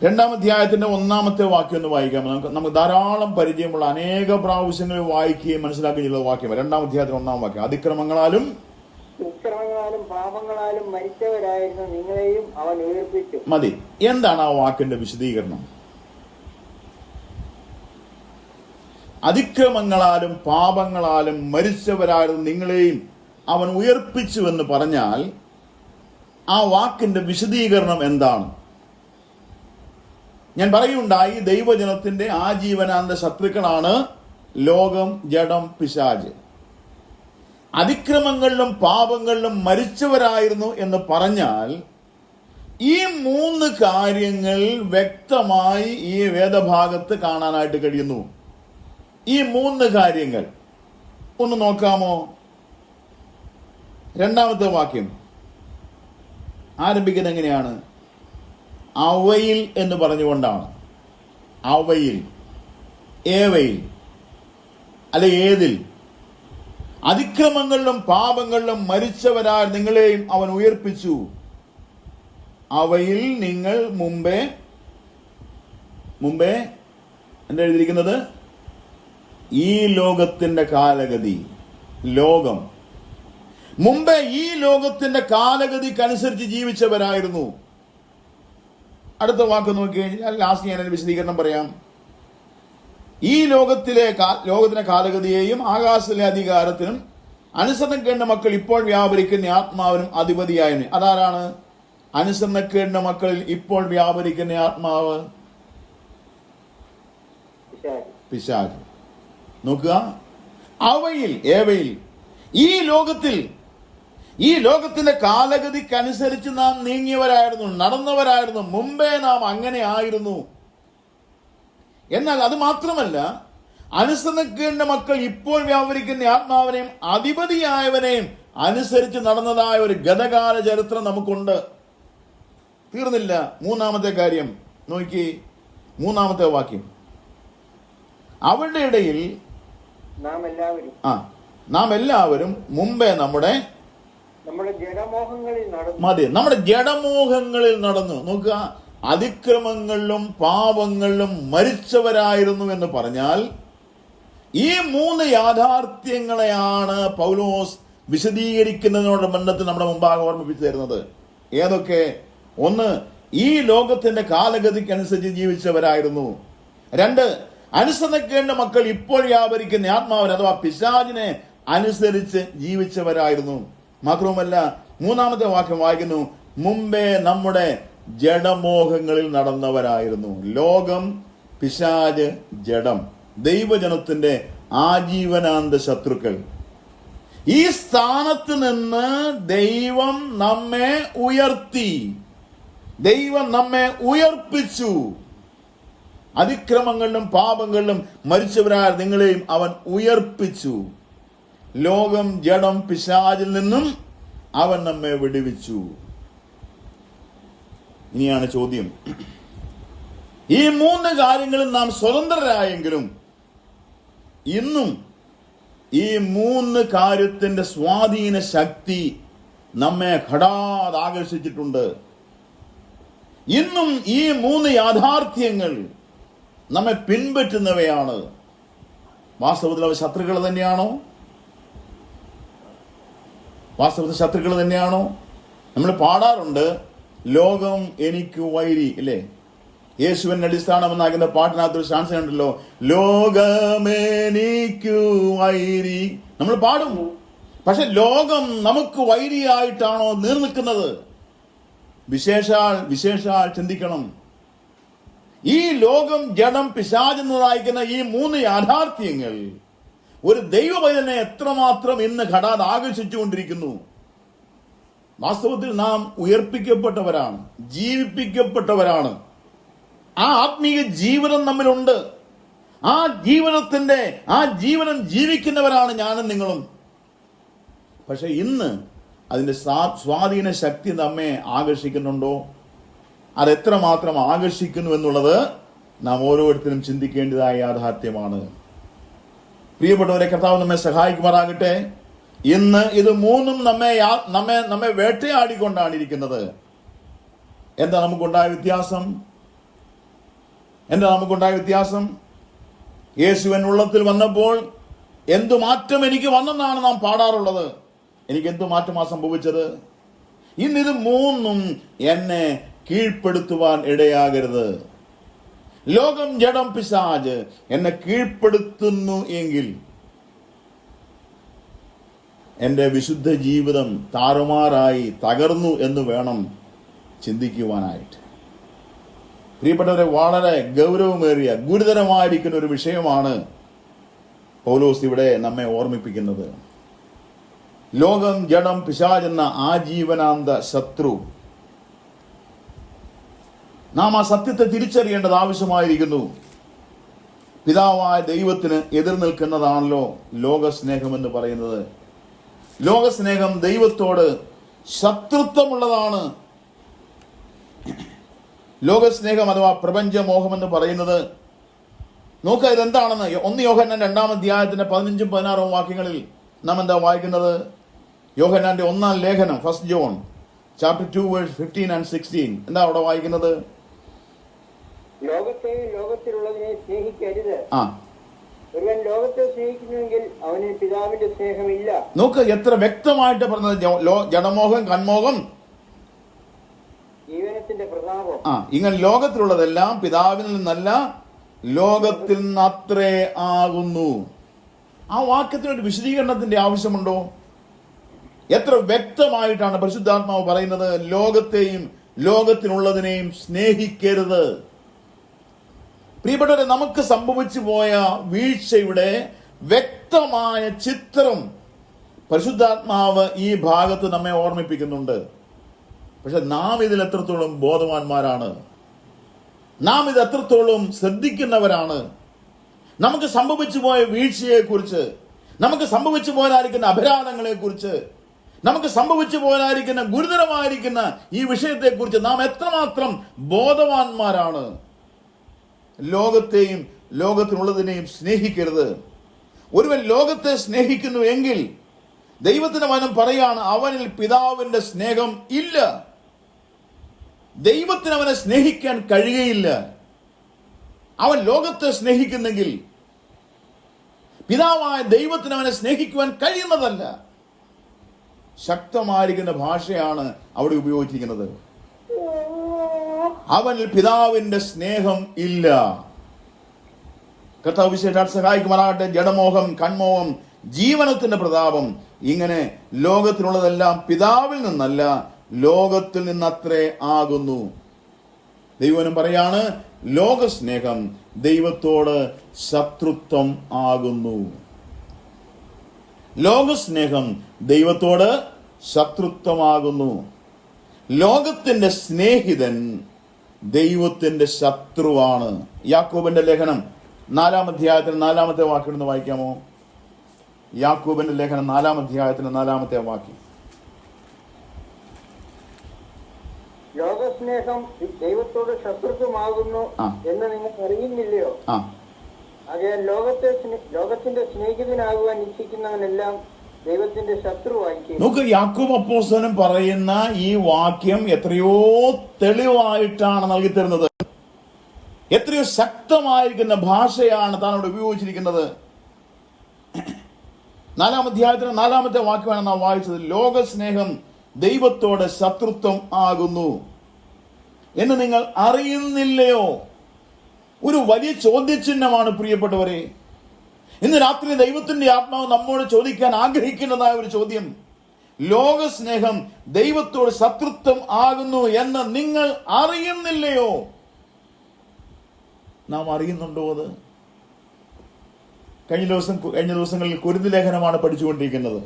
2-ാം അധ്യായത്തിന്റെ 1-ാമത്തെ വാക്യം ഒന്ന് വായിക്കാം. നമുക്ക് ധാരാളം പരിചയമുള്ള, അനേക പ്രാവശ്യങ്ങൾ വായിക്കുകയും മനസ്സിലാക്കുകയും ചെയ്ത വാക്യം. 2-ാം അധ്യായത്തിന്റെ 1-ാം വാക്യം. അതിക്രമങ്ങളാലും അതിക്രമങ്ങളാലും പാപങ്ങളാലും മരിച്ചവരായിരുന്നു നിങ്ങളെയും അവൻ ഉയർപ്പിച്ചു. മതി. എന്താണ് ആ വാക്കിന്റെ വിശദീകരണം? അതിക്രമങ്ങളാലും പാപങ്ങളാലും മരിച്ചവരായിരുന്നു നിങ്ങളെയും അവൻ ഉയർപ്പിച്ചു എന്ന് പറഞ്ഞാൽ ആ വാക്കിന്റെ വിശദീകരണം എന്താണ്? ഞാൻ പറയുണ്ടായി, ദൈവജനത്തിന്റെ ആജീവനാന്ത ശത്രുക്കളാണ് ലോകം, ജഡം, പിശാച്. അതിക്രമങ്ങളിലും പാപങ്ങളിലും മരിച്ചവരായിരുന്നു എന്ന് പറഞ്ഞാൽ ഈ 3 കാര്യങ്ങൾ വ്യക്തമായി ഈ വേദഭാഗത്ത് കാണാനായിട്ട് കഴിയുന്നു. ഈ 3 കാര്യങ്ങൾ ഒന്ന് നോക്കാമോ? 2-ാമത്തെ വാക്യം ആരംഭിക്കുന്നത് എങ്ങനെയാണ്? അവയിൽ എന്ന് പറഞ്ഞുകൊണ്ടാണ്. അവയിൽ, ഏവയിൽ അല്ലെ ഏതിൽ? അതിക്രമങ്ങളിലും പാപങ്ങളിലും മരിച്ചവരാൽ നിങ്ങളെയും അവൻ ഉയർപ്പിച്ചു. അവയിൽ നിങ്ങൾ മുമ്പേ എന്താ എഴുതിയിരിക്കുന്നത്? ഈ ലോകത്തിന്റെ കാലഗതി, ലോകം, മുമ്പേ ഈ ലോകത്തിന്റെ കാലഗതിക്കനുസരിച്ച് ജീവിച്ചവരായിരുന്നു. അടുത്ത വാക്ക് നോക്കി കഴിഞ്ഞാൽ, ലാസ്റ്റ് ഞാൻ വിശദീകരണം പറയാം. ഈ ലോകത്തിന്റെ കാലഗതിയെയും ആകാശത്തിലെ അധികാരത്തിനും അനുസരണക്കേണ്ട മക്കൾ ഇപ്പോൾ വ്യാപരിക്കുന്ന ആത്മാവിനും അധിപതിയായവന്. അതാരാണ് അനുസരണക്കേണ്ട മക്കളിൽ ഇപ്പോൾ വ്യാപരിക്കുന്ന ആത്മാവ്? പിശാച്. നോക്കുക, അവയിൽ, ഏവയിൽ, ഈ ലോകത്തിന്റെ കാലഗതിക്കനുസരിച്ച് നാം നീങ്ങിയവരായിരുന്നു, നടന്നവരായിരുന്നു. മുമ്പേ നാം അങ്ങനെ ആയിരുന്നു. എന്നാൽ അത് മാത്രമല്ല, അനുസരണക്കേണ്ട മക്കൾ ഇപ്പോൾ വ്യാപരിക്കുന്ന ആത്മാവിനെയും അധിപതിയായവനെയും അനുസരിച്ച് നടന്നതായ ഒരു ഗതകാല ചരിത്രം നമുക്കുണ്ട്. തീർന്നില്ല. 3-ാമത്തെ കാര്യം നോക്കി, 3-ാമത്തെ വാക്യം. അവരുടെ ഇടയിൽ നാം എല്ലാവരും മുമ്പേ നമ്മുടെ ജഡമോഹങ്ങളിൽ നടന്നു. നോക്കുക, അതിക്രമങ്ങളിലും പാപങ്ങളിലും മരിച്ചവരായിരുന്നു എന്ന് പറഞ്ഞാൽ ഈ 3 യാഥാർത്ഥ്യങ്ങളെയാണ് പൗലോസ് വിശദീകരിക്കുന്നതിനോട് ബന്ധത്തിൽ നമ്മുടെ മുമ്പാകെ ഓർമ്മിപ്പിച്ചു തരുന്നത്. ഏതൊക്കെ? 1, ഈ ലോകത്തിന്റെ കാലഗതിക്കനുസരിച്ച് ജീവിച്ചവരായിരുന്നു. 2, അനുസരണക്കേണ്ട മക്കൾ ഇപ്പോൾ വ്യാപരിക്കുന്ന ആത്മാവിനെ അഥവാ പിശാചിനെ അനുസരിച്ച് ജീവിച്ചവരായിരുന്നു. മാത്രവുമല്ല, 3-ാമത്തെ വാക്യം വായിക്കുന്നു, മുമ്പേ നമ്മുടെ ജഡമോഹങ്ങളിൽ നടന്നവരായിരുന്നു. ലോകം, പിശാച്, ജഡം, ദൈവജനത്തിന്റെ ആജീവനാന്ത ശത്രുക്കൾ. ഈ സ്ഥാനത്ത് നിന്ന് ദൈവം നമ്മെ ഉയർത്തി, ദൈവം നമ്മെ ഉയർപ്പിച്ചു. അതിക്രമങ്ങളിലും പാപങ്ങളിലും മരിച്ചവരായ നിങ്ങളെയും അവൻ ഉയർപ്പിച്ചു. ലോകം, ജഡം, പിശാചിൽ നിന്നും അവൻ നമ്മെ വിടുവിച്ചു. ഇനിയാണ് ചോദ്യം. ഈ 3 കാര്യങ്ങളിൽ നാം സ്വതന്ത്രരായെങ്കിലും ഇന്നും ഈ 3 കാര്യത്തിന്റെ സ്വാധീന ശക്തി നമ്മെ ഹഠാത് ആകർഷിച്ചിട്ടുണ്ട്. ഇന്നും ഈ 3 യാഥാർത്ഥ്യങ്ങൾ നമ്മെ പിൻപറ്റുന്നവയാണ്. വാസ്തവത്തിൽ അവ ശത്രുക്കൾ തന്നെയാണോ? നമ്മൾ പാടാറുണ്ട്, ലോകം എനിക്ക് വൈരി, ഇല്ലേ? യേശുവിന്റെ അടിസ്ഥാനമെന്നാകുന്ന പാട്ടിനകത്തൊരു ശാൻസ് ഉണ്ടല്ലോ, ലോകമെനിക്കു വൈരി. നമ്മൾ പാടും. പക്ഷെ ലോകം നമുക്ക് വൈരിയായിട്ടാണോ നിലനിൽക്കുന്നത്? വിശേഷാൽ ചിന്തിക്കണം. ഈ ലോകം, ജഡം, പിശാച് എന്നതായിരിക്കുന്ന ഈ 3 യാഥാർത്ഥ്യങ്ങൾ ഒരു ദൈവപൈതലിനെ എത്രമാത്രം ഇന്ന് ഹഠാത് ആകർഷിച്ചുകൊണ്ടിരിക്കുന്നു. വാസ്തവത്തിൽ നാം ഉയർപ്പിക്കപ്പെട്ടവരാണ്, ജീവിപ്പിക്കപ്പെട്ടവരാണ്. ആ ആത്മീയ ജീവിതം നമ്മിലുണ്ട്. ആ ജീവനം ജീവിക്കുന്നവരാണ് ഞാനും നിങ്ങളും. പക്ഷെ ഇന്ന് അതിന്റെ സ്വാധീന ശക്തി നമ്മെ ആകർഷിക്കുന്നുണ്ടോ? അതെത്രമാത്രം ആകർഷിക്കുന്നു എന്നുള്ളത് നാം ഓരോരുത്തരും ചിന്തിക്കേണ്ടതായ യാഥാർത്ഥ്യമാണ്. പ്രിയപ്പെട്ടവരെ, കർത്താവ് നമ്മെ സഹായിക്കുമാറാകട്ടെ. ഇന്ന് ഇത് 3 നമ്മെ വേട്ടയാടിക്കൊണ്ടാണ് ഇരിക്കുന്നത്. എന്താ നമുക്കുണ്ടായ വ്യത്യാസം? യേശുവിൻ ഉള്ളത്തിൽ വന്നപ്പോൾ എന്തു മാറ്റം എനിക്ക് വന്നെന്നാണ് നാം പാടാറുള്ളത്. എനിക്ക് എന്ത് മാറ്റമാ സംഭവിച്ചത്? ഇന്നിത് മൂന്നും എന്നെ കീഴ്പ്പെടുത്തുവാൻ ഇടയാകരുത്. ലോകം, ജഡം, പിശാച് എന്നെ കീഴ്പ്പെടുത്തുന്നു എങ്കിൽ എൻ്റെ വിശുദ്ധ ജീവിതം താറുമാറായി തകർന്നു എന്ന് വേണം ചിന്തിക്കുവാനായിട്ട്. പ്രിയപ്പെട്ടവരെ, വളരെ ഗൗരവമേറിയ ഗുരുതരമായിരിക്കുന്ന ഒരു വിഷയമാണ് പൗലോസ് ഇവിടെ നമ്മെ ഓർമ്മിപ്പിക്കുന്നത്. ലോകം, ജഡം, പിശാച് എന്ന ആജീവനാന്ത ശത്രു. നാം ആ സത്യത്തെ തിരിച്ചറിയേണ്ടത് ആവശ്യമായിരിക്കുന്നു. പിതാവായ ദൈവത്തിന് എതിർ നിൽക്കുന്നതാണല്ലോ ലോകസ്നേഹം എന്ന് പറയുന്നത്. ലോകസ്നേഹം ദൈവത്തോട് ശത്രുത്വമുള്ളതാണ്. ലോകസ്നേഹം അഥവാ പ്രപഞ്ചമോഹം എന്ന് പറയുന്നത്, നോക്കുക ഇതെന്താണെന്ന് 1 യോഹന്നാൻ 2-ാം അധ്യായത്തിന്റെ 15-16 വാക്യങ്ങളിൽ നാം എന്താ വായിക്കുന്നത്? യോഹന്നാന്റെ 1-ാം ലേഖനം, 1 John chapter 2 verse 15 and 16. എന്താ അവിടെ വായിക്കുന്നത്? ലോകത്തെയും ലോകത്തിലുള്ളതിനെ സ്നേഹിക്കരുത്. ഒരുവൻ ലോകത്തെ സ്നേഹിക്കുന്നുവെങ്കിൽ അവന് പിതാവിന്റെ സ്നേഹമില്ല. നോക്ക് എത്ര വ്യക്തമായിട്ട് പറഞ്ഞത്. ജഡമോഹം, കൺമോഹം, ജീവനത്തിന്റെ പ്രതാപം, ഇങ്ങനെ ലോകത്തിലുള്ളതെല്ലാം പിതാവിൽ നിന്നല്ല, ലോകത്തിൽ നിന്ന് അത്രേ ആകുന്നു. ആ വാക്യത്തിനൊരു വിശദീകരണത്തിന്റെ ആവശ്യമുണ്ടോ? എത്ര വ്യക്തമായിട്ടാണ് പരിശുദ്ധാത്മാവ് പറയുന്നത്, ലോകത്തെയും ലോകത്തിനുള്ളതിനെയും സ്നേഹിക്കരുത്. പ്രിയപ്പെട്ടവരെ, നമുക്ക് സംഭവിച്ചു പോയ വീഴ്ചയുടെ വ്യക്തമായ ചിത്രം പരിശുദ്ധാത്മാവ് ഈ ഭാഗത്ത് നമ്മെ ഓർമ്മിപ്പിക്കുന്നുണ്ട്. പക്ഷെ നാം ഇതിൽ എത്രത്തോളം ബോധവാന്മാരാണ്? നാം ഇത് എത്രത്തോളം ശ്രദ്ധിക്കുന്നവരാണ്? നമുക്ക് സംഭവിച്ചു പോയ വീഴ്ചയെക്കുറിച്ച്, നമുക്ക് സംഭവിച്ചു പോകാനിരിക്കുന്ന അപരാധങ്ങളെ കുറിച്ച്, നമുക്ക് സംഭവിച്ചു പോകാനിരിക്കുന്ന ഗുരുതരമായിരിക്കുന്ന ഈ വിഷയത്തെക്കുറിച്ച് നാം എത്രമാത്രം ബോധവാന്മാരാണ്? ലോകത്തെയും ലോകത്തിനുള്ളതിനെയും സ്നേഹിക്കരുത്. ഒരുവൻ ലോകത്തെ സ്നേഹിക്കുന്നു എങ്കിൽ ദൈവത്തിന്റെ വചനം പറയാണ്, അവനിൽ പിതാവിന്റെ സ്നേഹം ഇല്ല. ദൈവത്തിന് അവനെ സ്നേഹിക്കാൻ കഴിയുകയില്ല. അവൻ ലോകത്തെ സ്നേഹിക്കുന്നെങ്കിൽ പിതാവായ ദൈവത്തിന് അവനെ സ്നേഹിക്കുവാൻ കഴിയുന്നതല്ല. ശക്തമായിരിക്കുന്ന ഭാഷയാണ് അവിടെ ഉപയോഗിച്ചിരിക്കുന്നത്. അവനിൽ പിതാവിന്റെ സ്നേഹം ഇല്ല. കർത്താവ് വിശേഷാൽ സഹായിക്കുമാറാകട്ടെ. ജഡമോഹം, കൺമോഹം, ജീവനത്തിന്റെ പ്രതാപം, ഇങ്ങനെ ലോകത്തിനുള്ളതെല്ലാം പിതാവിൽ നിന്നല്ല, ലോകത്തിൽ നിന്നത്രേ ആകുന്നു. ദൈവനും പറയാണ്, ലോകസ്നേഹം ദൈവത്തോട് ശത്രുത്വം ആകുന്നു. ലോകസ്നേഹം ദൈവത്തോട് ശത്രുത്വമാകുന്നു. ലോകത്തിന്റെ സ്നേഹിതൻ ദൈവത്തിന്റെ ശത്രുവാണ്. യാക്കോബിന്റെ ലേഖനം 4-ാം അധ്യായത്തിന് 4-ാമത്തെ വാക്യം ഒന്ന് വായിക്കാമോ? യാക്കോബിന്റെ ലേഖനം 4-ാം അധ്യായത്തിന് 4-ാമത്തെ വാക്യം. ലോകസ്നേഹം ദൈവത്തോട് ശത്രുത്വമാകുന്നു എന്ന് നിങ്ങൾ അറിയുന്നില്ലയോ? ആകയാൽ ലോകത്തിന്റെ സ്നേഹിതനാകുവാൻ ഇച്ഛിക്കുന്നവനെല്ലാം ദൈവത്തിന്റെ ശത്രുവായിരിക്കും. നോക്ക്, യാക്കോബ് അപ്പോസ്തലൻ പറയുന്ന ഈ വാക്യം എത്രയോ തെളിവായിട്ടാണ് നൽകി തരുന്നത്. എത്രയോ ശക്തമായിരിക്കുന്ന ഭാഷയാണ് താൻ അവിടെ ഉപയോഗിച്ചിരിക്കുന്നത്. 4-ാം അധ്യായത്തിന് 4-ാമത്തെ വാക്യമാണ് നാം വായിച്ചത്. ലോകസ്നേഹം ദൈവത്തോട് ശത്രുത്വം ആകുന്നു എന്ന് നിങ്ങൾ അറിയുന്നില്ലയോ? ഒരു വലിയ ചോദ്യചിഹ്നമാണ് പ്രിയപ്പെട്ടവരെ. ഇന്ന് രാത്രി ദൈവത്തിന്റെ ആത്മാവ് നമ്മോട് ചോദിക്കാൻ ആഗ്രഹിക്കുന്നതായ ഒരു ചോദ്യം, ലോകസ്നേഹം ദൈവത്തോട് ശത്രുത്വം ആകുന്നു എന്ന് നിങ്ങൾ അറിയുന്നില്ലയോ? നാം അറിയുന്നുണ്ടോ അത്? കഴിഞ്ഞ ദിവസങ്ങളിൽ കുരുതി ലേഖനമാണ് പഠിച്ചുകൊണ്ടിരിക്കുന്നത്.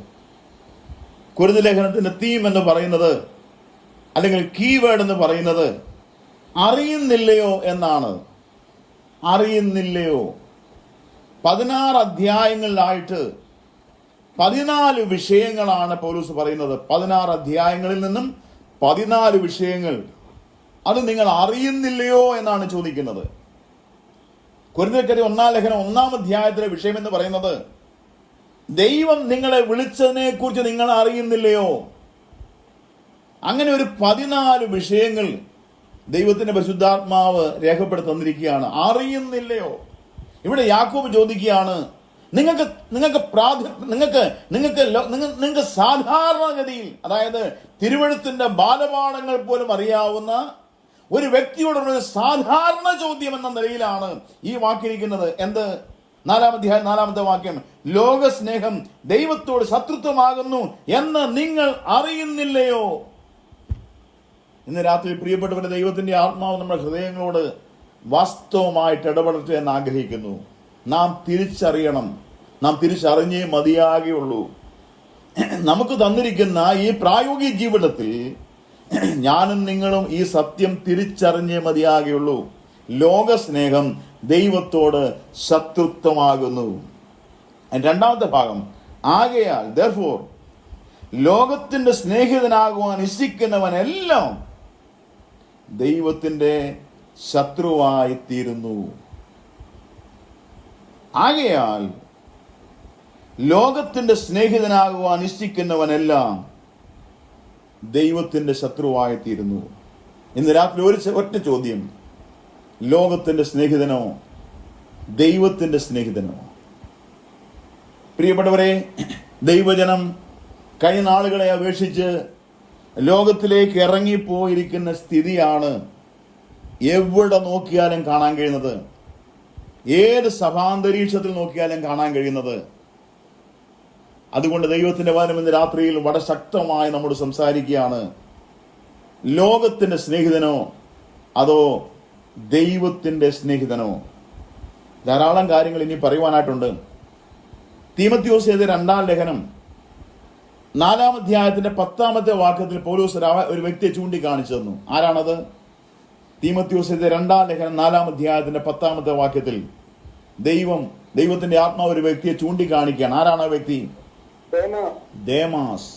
കുരുതി ലേഖനത്തിന്റെ തീം എന്ന് പറയുന്നത്, അല്ലെങ്കിൽ കീവേഡ് എന്ന് പറയുന്നത് അറിയുന്നില്ലയോ എന്നാണ്. അറിയുന്നില്ലയോ? 16 അധ്യായങ്ങളിലായിട്ട് 14 വിഷയങ്ങളാണ് പൗലോസ് പറയുന്നത്. 16 അധ്യായങ്ങളിൽ നിന്നും 14 വിഷയങ്ങൾ. അത് നിങ്ങൾ അറിയുന്നില്ലയോ എന്നാണ് ചോദിക്കുന്നത്. കൊരിന്ത്യർക്കെതിരെ 1-ാം ലേഖനം 1-ാം അധ്യായത്തിലെ വിഷയം എന്ന് പറയുന്നത്, ദൈവം നിങ്ങളെ വിളിച്ചതിനെ കുറിച്ച് നിങ്ങൾ അറിയുന്നില്ലയോ? അങ്ങനെ ഒരു 14 വിഷയങ്ങൾ ദൈവത്തിന്റെ പരിശുദ്ധാത്മാവ് രേഖപ്പെടുത്തി തന്നിരിക്കുകയാണ്. അറിയുന്നില്ലയോ? ഇവിടെ യാക്കോബ് ചോദിക്കുകയാണ്, നിങ്ങൾക്ക് നിങ്ങൾക്ക് സാധാരണഗതിയിൽ, അതായത് തിരുവെഴുത്തിന്റെ ബാലപാഠങ്ങൾ പോലും അറിയാവുന്ന ഒരു വ്യക്തിയോടുള്ള ഒരു സാധാരണ ചോദ്യം എന്ന നിലയിലാണ് ഈ വാക്കിരിക്കുന്നത്. എന്ത്? 4-ാം അധ്യായം 4-ാമത്തെ വാക്യം, ലോകസ്നേഹം ദൈവത്തോട് ശത്രുത്വമാകുന്നു എന്ന് നിങ്ങൾ അറിയുന്നില്ലയോ? ഇന്ന് രാത്രി പ്രിയപ്പെട്ടവരുടെ ദൈവത്തിന്റെ ആത്മാവ് നമ്മുടെ ഹൃദയങ്ങളോട് വാസ്തവമായിട്ട് ഇടപെടട്ടെ എന്ന് ആഗ്രഹിക്കുന്നു. നാം തിരിച്ചറിയണം, നാം തിരിച്ചറിഞ്ഞേ മതിയാകുള്ളൂ. നമുക്ക് തന്നിരിക്കുന്ന ഈ പ്രായോഗിക ജീവിതത്തിൽ ഞാനും നിങ്ങളും ഈ സത്യം തിരിച്ചറിഞ്ഞേ മതിയാകുള്ളൂ. ലോകസ്നേഹം ദൈവത്തോട് ശത്രുത്വമാകുന്നു. രണ്ടാമത്തെ ഭാഗം, ആകയാൽ therefore ലോകത്തിന്റെ സ്നേഹിതനാകുവാൻ ഇച്ഛിക്കുന്നവനെല്ലാം ദൈവത്തിന്റെ ശത്രുവായി തീരുന്നു. ആകയാൽ ലോകത്തിന്റെ സ്നേഹിതനാകുവാൻ ഇച്ഛിക്കുന്നവനെല്ലാം ദൈവത്തിന്റെ ശത്രുവായി തീരുന്നു. ഇന്ന് രാത്രി ഒറ്റ ചോദ്യം, ലോകത്തിന്റെ സ്നേഹിതനോ ദൈവത്തിന്റെ സ്നേഹിതനോ? പ്രിയപ്പെട്ടവരെ, ദൈവജനം കഴിഞ്ഞ നാളുകളെ അപേക്ഷിച്ച് ലോകത്തിലേക്ക് ഇറങ്ങിപ്പോയിരിക്കുന്ന സ്ഥിതിയാണ് എവിടെ നോക്കിയാലും കാണാൻ കഴിയുന്നത്, ഏത് സഭാന്തരീക്ഷത്തിൽ നോക്കിയാലും കാണാൻ കഴിയുന്നത്. അതുകൊണ്ട് ദൈവത്തിന്റെ വചനം ഇന്ന് രാത്രിയിൽ വളരെ ശക്തമായി നമ്മോട് സംസാരിക്കുകയാണ്. ലോകത്തിന്റെ സ്നേഹിതനോ അതോ ദൈവത്തിന്റെ സ്നേഹിതനോ? ധാരാളം കാര്യങ്ങൾ ഇനി പറയുവാനായിട്ടുണ്ട്. തീമോഥെയോസ് എഴുതിയ 2-ാം ലേഖനം 4-ാം അധ്യായത്തിന്റെ 10-ാമത്തെ വാക്യത്തിൽ പൗലോസ് ഒരു വ്യക്തിയെ ചൂണ്ടിക്കാണിച്ചു തന്നു. ആരാണത്? തീമോഥെയോസ് എഴുതിയ 2-ാം ലേഖനം 4-ാം അധ്യായത്തിന്റെ 10-ാമത്തെ വാക്യത്തിൽ ദൈവത്തിന്റെ ആത്മാവ് ഒരു വ്യക്തിയെ ചൂണ്ടിക്കാണിക്കുകയാണ്. ആരാണ് ആ വ്യക്തി? ദേമാസ്.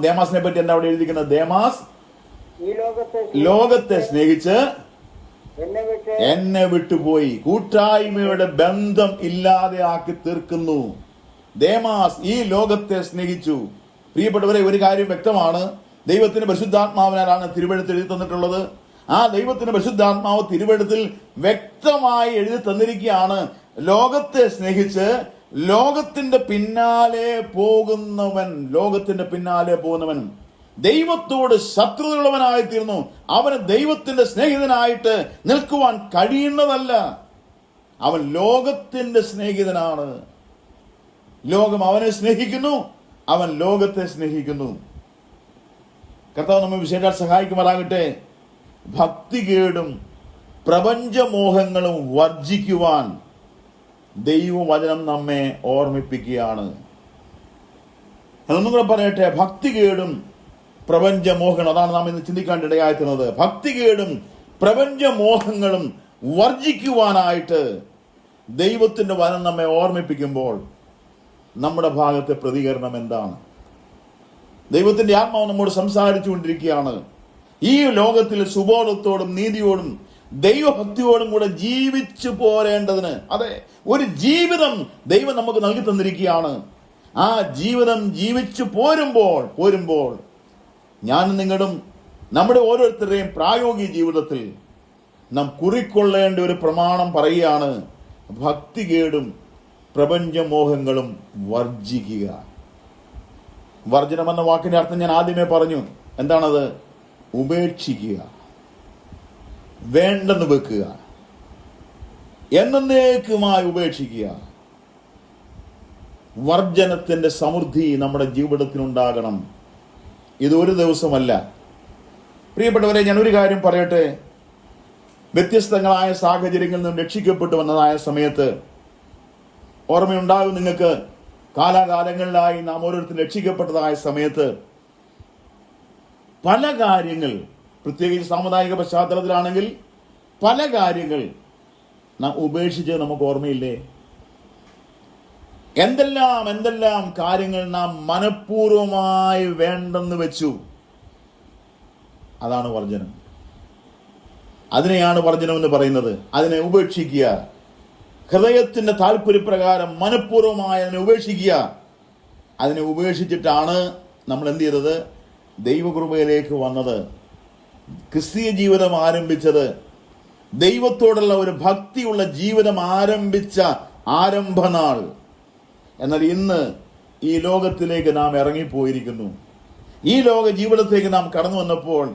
ദേമാസിനെ പറ്റി എന്താ അവിടെ എഴുതിയിരിക്കുന്നത്? ദേമാസ് ലോകത്തെ സ്നേഹിച്ച് എന്നെ വിട്ടുപോയി, കൂട്ടായ്മയുടെ ബന്ധം ഇല്ലാതെ ആക്കി തീർക്കുന്നു. ദേമാസ് ഈ ലോകത്തെ സ്നേഹിച്ചു. പ്രിയപ്പെട്ടവരെ, ഒരു കാര്യം വ്യക്തമാണ്, ദൈവത്തിന്റെ പരിശുദ്ധാത്മാവിനാലാണ് തിരുവെഴുത്ത് എഴുതി തന്നിട്ടുള്ളത്. ആ ദൈവത്തിന്റെ പരിശുദ്ധാത്മാവ് തിരുവെഴുത്തിൽ വ്യക്തമായി എഴുതി തന്നിരിക്കുകയാണ്, ലോകത്തെ സ്നേഹിച്ച് ലോകത്തിന്റെ പിന്നാലെ പോകുന്നവൻ ദൈവത്തോട് ശത്രുതയുള്ളവനായിത്തീർന്നു. അവന് ദൈവത്തിന്റെ സ്നേഹിതനായിട്ട് നിൽക്കുവാൻ കഴിയുന്നതല്ല. അവൻ ലോകത്തിന്റെ സ്നേഹിതനാണ്. ലോകം അവനെ സ്നേഹിക്കുന്നു, അവൻ ലോകത്തെ സ്നേഹിക്കുന്നു. കർത്താവ് നമ്മെ വിശേഷാൽ സഹായിക്കുമാറാകട്ടെ. ഭക്തികേടും പ്രപഞ്ചമോഹങ്ങളും വർജിക്കുവാൻ ദൈവവചനം നമ്മെ ഓർമ്മിപ്പിക്കുകയാണ്. അതൊന്നും കൂടെ പറയട്ടെ, ഭക്തികേടും പ്രപഞ്ചമോഹങ്ങളും, അതാണ് നാം ഇന്ന് ചിന്തിക്കാൻ ഇടയാക്കുന്നത്. ഭക്തികേടും പ്രപഞ്ചമോഹങ്ങളും വർജിക്കുവാനായിട്ട് ദൈവത്തിന്റെ വചനം നമ്മെ ഓർമ്മിപ്പിക്കുമ്പോൾ നമ്മുടെ ഭാഗത്തെ പ്രതികരണം എന്താണ്? ദൈവത്തിന്റെ ആത്മാവ് നമ്മോട് സംസാരിച്ചു കൊണ്ടിരിക്കുകയാണ്. ഈ ലോകത്തിൽ സുബോധത്തോടും നീതിയോടും ദൈവഭക്തിയോടും കൂടെ ജീവിച്ചു പോരേണ്ടതിന്, അതെ, ഒരു ജീവിതം ദൈവം നമുക്ക് നൽകി തന്നിരിക്കുകയാണ്. ആ ജീവിതം ജീവിച്ചു പോരുമ്പോൾ ഞാനും നിങ്ങളും നമ്മുടെ ഓരോരുത്തരുടെയും പ്രായോഗിക ജീവിതത്തിൽ നാം കുറിക്കൊള്ളേണ്ട ഒരു പ്രമാണം പറയുകയാണ്, ഭക്തികേടും പ്രപഞ്ചമോഹങ്ങളും വർജിക്കുക. വർജനം എന്ന വാക്കിന്റെ അർത്ഥം ഞാൻ ആദ്യമേ പറഞ്ഞു. എന്താണത്? ഉപേക്ഷിക്കുക, വേണ്ടെന്ന് വെക്കുക, എന്നേക്കുമായി ഉപേക്ഷിക്കുക. വർജനത്തിന്റെ സമൃദ്ധി നമ്മുടെ ജീവിതത്തിനുണ്ടാകണം. ഇതൊരു ദിവസമല്ല. പ്രിയപ്പെട്ടവരെ, ഞാൻ ഒരു കാര്യം പറയട്ടെ. വ്യത്യസ്തങ്ങളായ സാഹചര്യങ്ങളിൽ നിന്നും രക്ഷിക്കപ്പെട്ടു വന്നതായ സമയത്ത് ഓർമ്മയുണ്ടാകും നിങ്ങൾക്ക്, കാലാകാലങ്ങളിലായി നാം ഓരോരുത്തരും രക്ഷിക്കപ്പെട്ടതായ സമയത്ത് പല കാര്യങ്ങൾ, പ്രത്യേകിച്ച് സാമുദായിക പശ്ചാത്തലത്തിലാണെങ്കിൽ പല കാര്യങ്ങൾ നാം ഉപേക്ഷിച്ച് നമുക്ക് ഓർമ്മയില്ലേ? എന്തെല്ലാം കാര്യങ്ങൾ നാം മനഃപൂർവമായി വേണ്ടെന്ന് വെച്ചു. അതാണ് വർജനം. അതിനെയാണ് വർജനം എന്ന് പറയുന്നത്. അതിനെ ഉപേക്ഷിക്കുക, ഹൃദയത്തിന്റെ താല്പര്യപ്രകാരം മനഃപൂർവമായി അതിനെ ഉപേക്ഷിക്കുക. അതിനെ ഉപേക്ഷിച്ചിട്ടാണ് നമ്മൾ എന്ത് ചെയ്തത്? ദൈവകൃപയിലേക്ക് വന്നത്, ക്രിസ്തീയ ജീവിതം ആരംഭിച്ചത്, ദൈവത്തോടുള്ള ഒരു ഭക്തിയുള്ള ജീവിതം ആരംഭിച്ച ആരംഭനാൾ. എന്നാൽ ഇന്ന് ഈ ലോകത്തിലേക്ക് നാം ഇറങ്ങിപ്പോയിരിക്കുന്നു. ഈ ലോക ജീവിതത്തിലേക്ക് നാം കടന്നു വന്നപ്പോൾ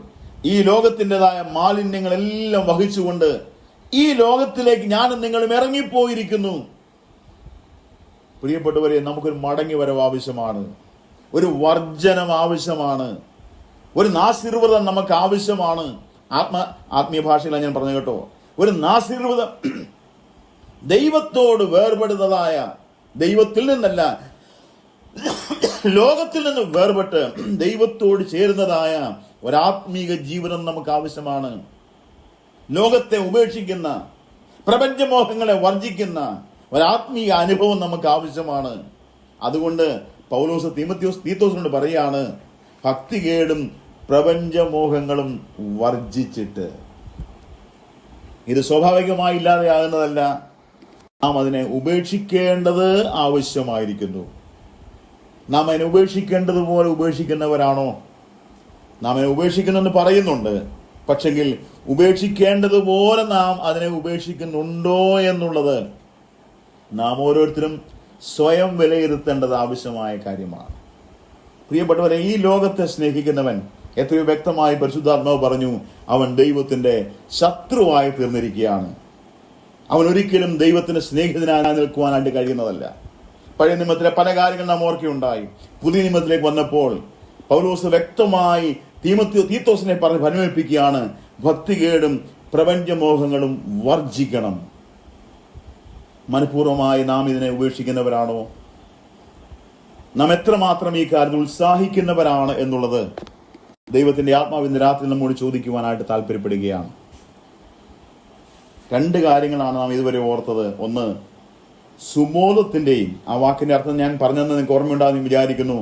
ഈ ലോകത്തിൻ്റെതായ മാലിന്യങ്ങളെല്ലാം വഹിച്ചുകൊണ്ട് ഈ ലോകത്തിലേക്ക് ഞാനും നിങ്ങളും ഇറങ്ങിപ്പോയിരിക്കുന്നു. പ്രിയപ്പെട്ടവരെ, നമുക്കൊരു മടങ്ങി വരവ് ആവശ്യമാണ്, ഒരു വർജനം ആവശ്യമാണ്, ഒരു നാസിർവ്രതം നമുക്ക് ആവശ്യമാണ്. ആത്മീയ ഭാഷയിലാണ് ഞാൻ പറഞ്ഞു കേട്ടോ. ഒരു നാസിർവ്രതം, ദൈവത്തോട് വേർപെടുന്നതായ, ദൈവത്തിൽ നിന്നല്ല ലോകത്തിൽ നിന്ന് വേർപെട്ട് ദൈവത്തോട് ചേരുന്നതായ ഒരാത്മീക ജീവിതം നമുക്ക് ആവശ്യമാണ്. ലോകത്തെ ഉപേക്ഷിക്കുന്ന, പ്രപഞ്ചമോഹങ്ങളെ വർജിക്കുന്ന ഒരാത്മീയ അനുഭവം നമുക്ക് ആവശ്യമാണ്. അതുകൊണ്ട് പൗലോസ് തീത്തോസിനോട് പറയാണ്, ഭക്തികേടും പ്രപഞ്ചമോഹങ്ങളും വർജിച്ചിട്ട്. ഇത് സ്വാഭാവികമായി ഇല്ലാതെയാകുന്നതല്ല, നാം അതിനെ ഉപേക്ഷിക്കേണ്ടത് ആവശ്യമായിരിക്കുന്നു. നാം അതിനെ ഉപേക്ഷിക്കേണ്ടതുപോലെ ഉപേക്ഷിക്കുന്നവരാണോ? നാം അതിനെ ഉപേക്ഷിക്കുന്നെന്ന് പറയുന്നുണ്ട്, പക്ഷെങ്കിൽ ഉപേക്ഷിക്കേണ്ടതുപോലെ നാം അതിനെ ഉപേക്ഷിക്കുന്നുണ്ടോ എന്നുള്ളത് നാം ഓരോരുത്തരും സ്വയം വിലയിരുത്തേണ്ടത് ആവശ്യമായ കാര്യമാണ്. പ്രിയപ്പെട്ടവരെ, ഈ ലോകത്തെ സ്നേഹിക്കുന്നവൻ, എത്രയോ വ്യക്തമായി പരിശുദ്ധാത്മാവ് പറഞ്ഞു, അവൻ ദൈവത്തിന്റെ ശത്രുവായി തീർന്നിരിക്കുകയാണ്. അവൻ ഒരിക്കലും ദൈവത്തിന്റെ സ്നേഹിതനായി നിൽക്കുവാനായിട്ട് കഴിയുന്നതല്ല. പഴയ നിയമത്തിലെ പല കാര്യങ്ങൾ നാം ഓർക്കുകയുണ്ടായി. പുതിയ നിയമത്തിലേക്ക് വന്നപ്പോൾ പൗലോസ് വ്യക്തമായി തീത്തോസിനെ പറഞ്ഞ് ഫലമേൽപ്പിക്കുകയാണ്, ഭക്തികേടും പ്രപഞ്ചമോഹങ്ങളും വർജിക്കണം. മനഃപൂർവ്വമായി നാം ഇതിനെ ഉപേക്ഷിക്കുന്നവരാണോ? നാം എത്രമാത്രം ഈ കാര്യത്തിൽ ഉത്സാഹിക്കുന്നവരാണ് എന്നുള്ളത് ദൈവത്തിന്റെ ആത്മാവ് ഇന്ന് രാത്രി നമ്മോട് ചോദിക്കുവാനായിട്ട് താല്പര്യപ്പെടുകയാണ്. രണ്ട് കാര്യങ്ങളാണ് നാം ഇതുവരെ ഓർത്തത്. ഒന്ന്, സുബോധത്തിന്റെയും, ആ വാക്കിന്റെ അർത്ഥം ഞാൻ പറഞ്ഞതെന്ന് നിങ്ങൾക്ക് ഓർമ്മയുണ്ടാകുമെന്ന് വിചാരിക്കുന്നു,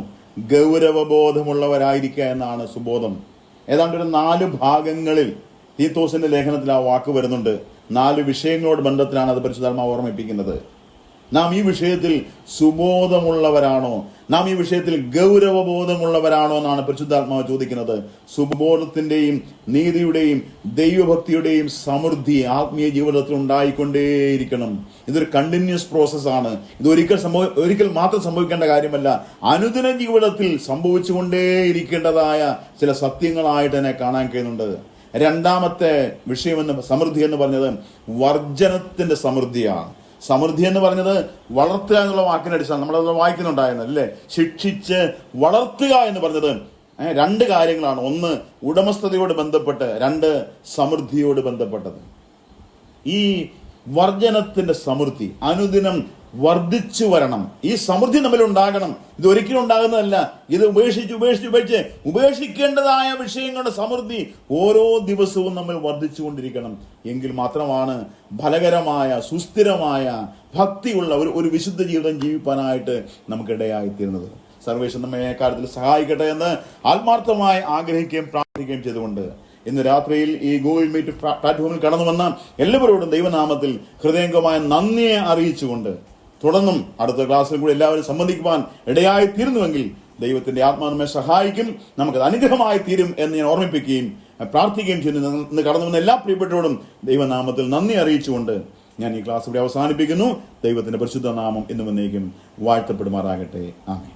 ഗൗരവബോധമുള്ളവരായിരിക്കുക എന്നാണ് സുബോധം. ഏതാണ്ട് ഒരു 4 ഭാഗങ്ങളിൽ തീത്തോസിന്റെ ലേഖനത്തിൽ ആ വാക്ക് വരുന്നുണ്ട്. 4 വിഷയങ്ങളോട് ബന്ധത്തിലാണ് അത് പരിശുദ്ധാത്മാവ് ഓർമ്മിപ്പിക്കുന്നത്. നാം ഈ വിഷയത്തിൽ സുബോധമുള്ളവരാണോ? നാം ഈ വിഷയത്തിൽ ഗൗരവബോധമുള്ളവരാണോ എന്നാണ് പരിശുദ്ധാത്മാവ് ചോദിക്കുന്നത്. സുബോധത്തിന്റെയും നീതിയുടെയും ദൈവഭക്തിയുടെയും സമൃദ്ധി ആത്മീയ ജീവിതത്തിൽ ഉണ്ടായിക്കൊണ്ടേയിരിക്കണം. ഇതൊരു കണ്ടിന്യൂസ് പ്രോസസ്സാണ്. ഇത് ഒരിക്കൽ മാത്രം സംഭവിക്കേണ്ട കാര്യമല്ല, അനുദിന ജീവിതത്തിൽ സംഭവിച്ചുകൊണ്ടേയിരിക്കേണ്ടതായ ചില സത്യങ്ങളായിട്ട് തന്നെ കാണാൻ കഴിയുന്നുണ്ട്. രണ്ടാമത്തെ വിഷയം സമൃദ്ധി എന്ന് പറഞ്ഞത് വർജനത്തിന്റെ സമൃദ്ധിയാണ്. സമൃദ്ധി എന്ന് പറഞ്ഞത് വളർത്തുക എന്നുള്ള വാക്കിന്റെ അടിസ്ഥാനം നമ്മളത് വായിക്കുന്നുണ്ടായിരുന്നു അല്ലേ. ശിക്ഷിച്ച് വളർത്തുക എന്ന് പറഞ്ഞത് 2 കാര്യങ്ങളാണ്. ഒന്ന് ഉടമസ്ഥതയോട് ബന്ധപ്പെട്ട്, 2 സമൃദ്ധിയോട് ബന്ധപ്പെട്ടത്. ഈ വർജനത്തിന്റെ സമൃദ്ധി അനുദിനം വർദ്ധിച്ചു വരണം. ഈ സമൃദ്ധി നമ്മൾ ഉണ്ടാകണം. ഇത് ഒരിക്കലും ഉണ്ടാകുന്നതല്ല. ഇത് ഉപേക്ഷിക്കേണ്ടതായ വിഷയങ്ങളുടെ സമൃദ്ധി ഓരോ ദിവസവും നമ്മൾ വർദ്ധിച്ചുകൊണ്ടിരിക്കണം. എങ്കിൽ മാത്രമാണ് ഫലകരമായ, സുസ്ഥിരമായ, ഭക്തിയുള്ള ഒരു വിശുദ്ധ ജീവിതം ജീവിക്കാനായിട്ട് നമുക്കിടയായിത്തീരുന്നത്. സർവേശ്വരൻ നമ്മെ കാര്യത്തിൽ സഹായിക്കട്ടെ എന്ന് ആത്മാർത്ഥമായി ആഗ്രഹിക്കുകയും പ്രാർത്ഥിക്കുകയും ചെയ്തുകൊണ്ട് ഇന്ന് രാത്രിയിൽ ഈ ഗൂഗിൾ മീറ്റ് പ്ലാറ്റ്ഫോമിൽ കടന്നു വന്ന എല്ലാവരോടും ദൈവനാമത്തിൽ ഹൃദയംഗമായ നന്ദിയെ അറിയിച്ചുകൊണ്ട് തുടർന്നും അടുത്ത ക്ലാസ്സിൽ കൂടി എല്ലാവരും സംബന്ധിക്കുവാൻ ഇടയായി തീരുന്നുവെങ്കിൽ ദൈവത്തിന്റെ ആത്മാവ് നമ്മെ സഹായിക്കും, നമുക്കത് അനുഗ്രഹമായി തീരും എന്ന് ഞാൻ ഓർമ്മിപ്പിക്കുകയും പ്രാർത്ഥിക്കുകയും ചെയ്യുന്നു. ഇന്ന് കടന്നു വന്ന എല്ലാ പ്രിയപ്പെട്ടവരോടും ദൈവനാമത്തിൽ നന്ദി അറിയിച്ചുകൊണ്ട് ഞാൻ ഈ ക്ലാസ് ഇവിടെ അവസാനിപ്പിക്കുന്നു. ദൈവത്തിന്റെ പരിശുദ്ധ നാമം എന്നും എന്നേക്കും വാഴ്ത്തപ്പെടുമാറാകട്ടെ. ആമേൻ.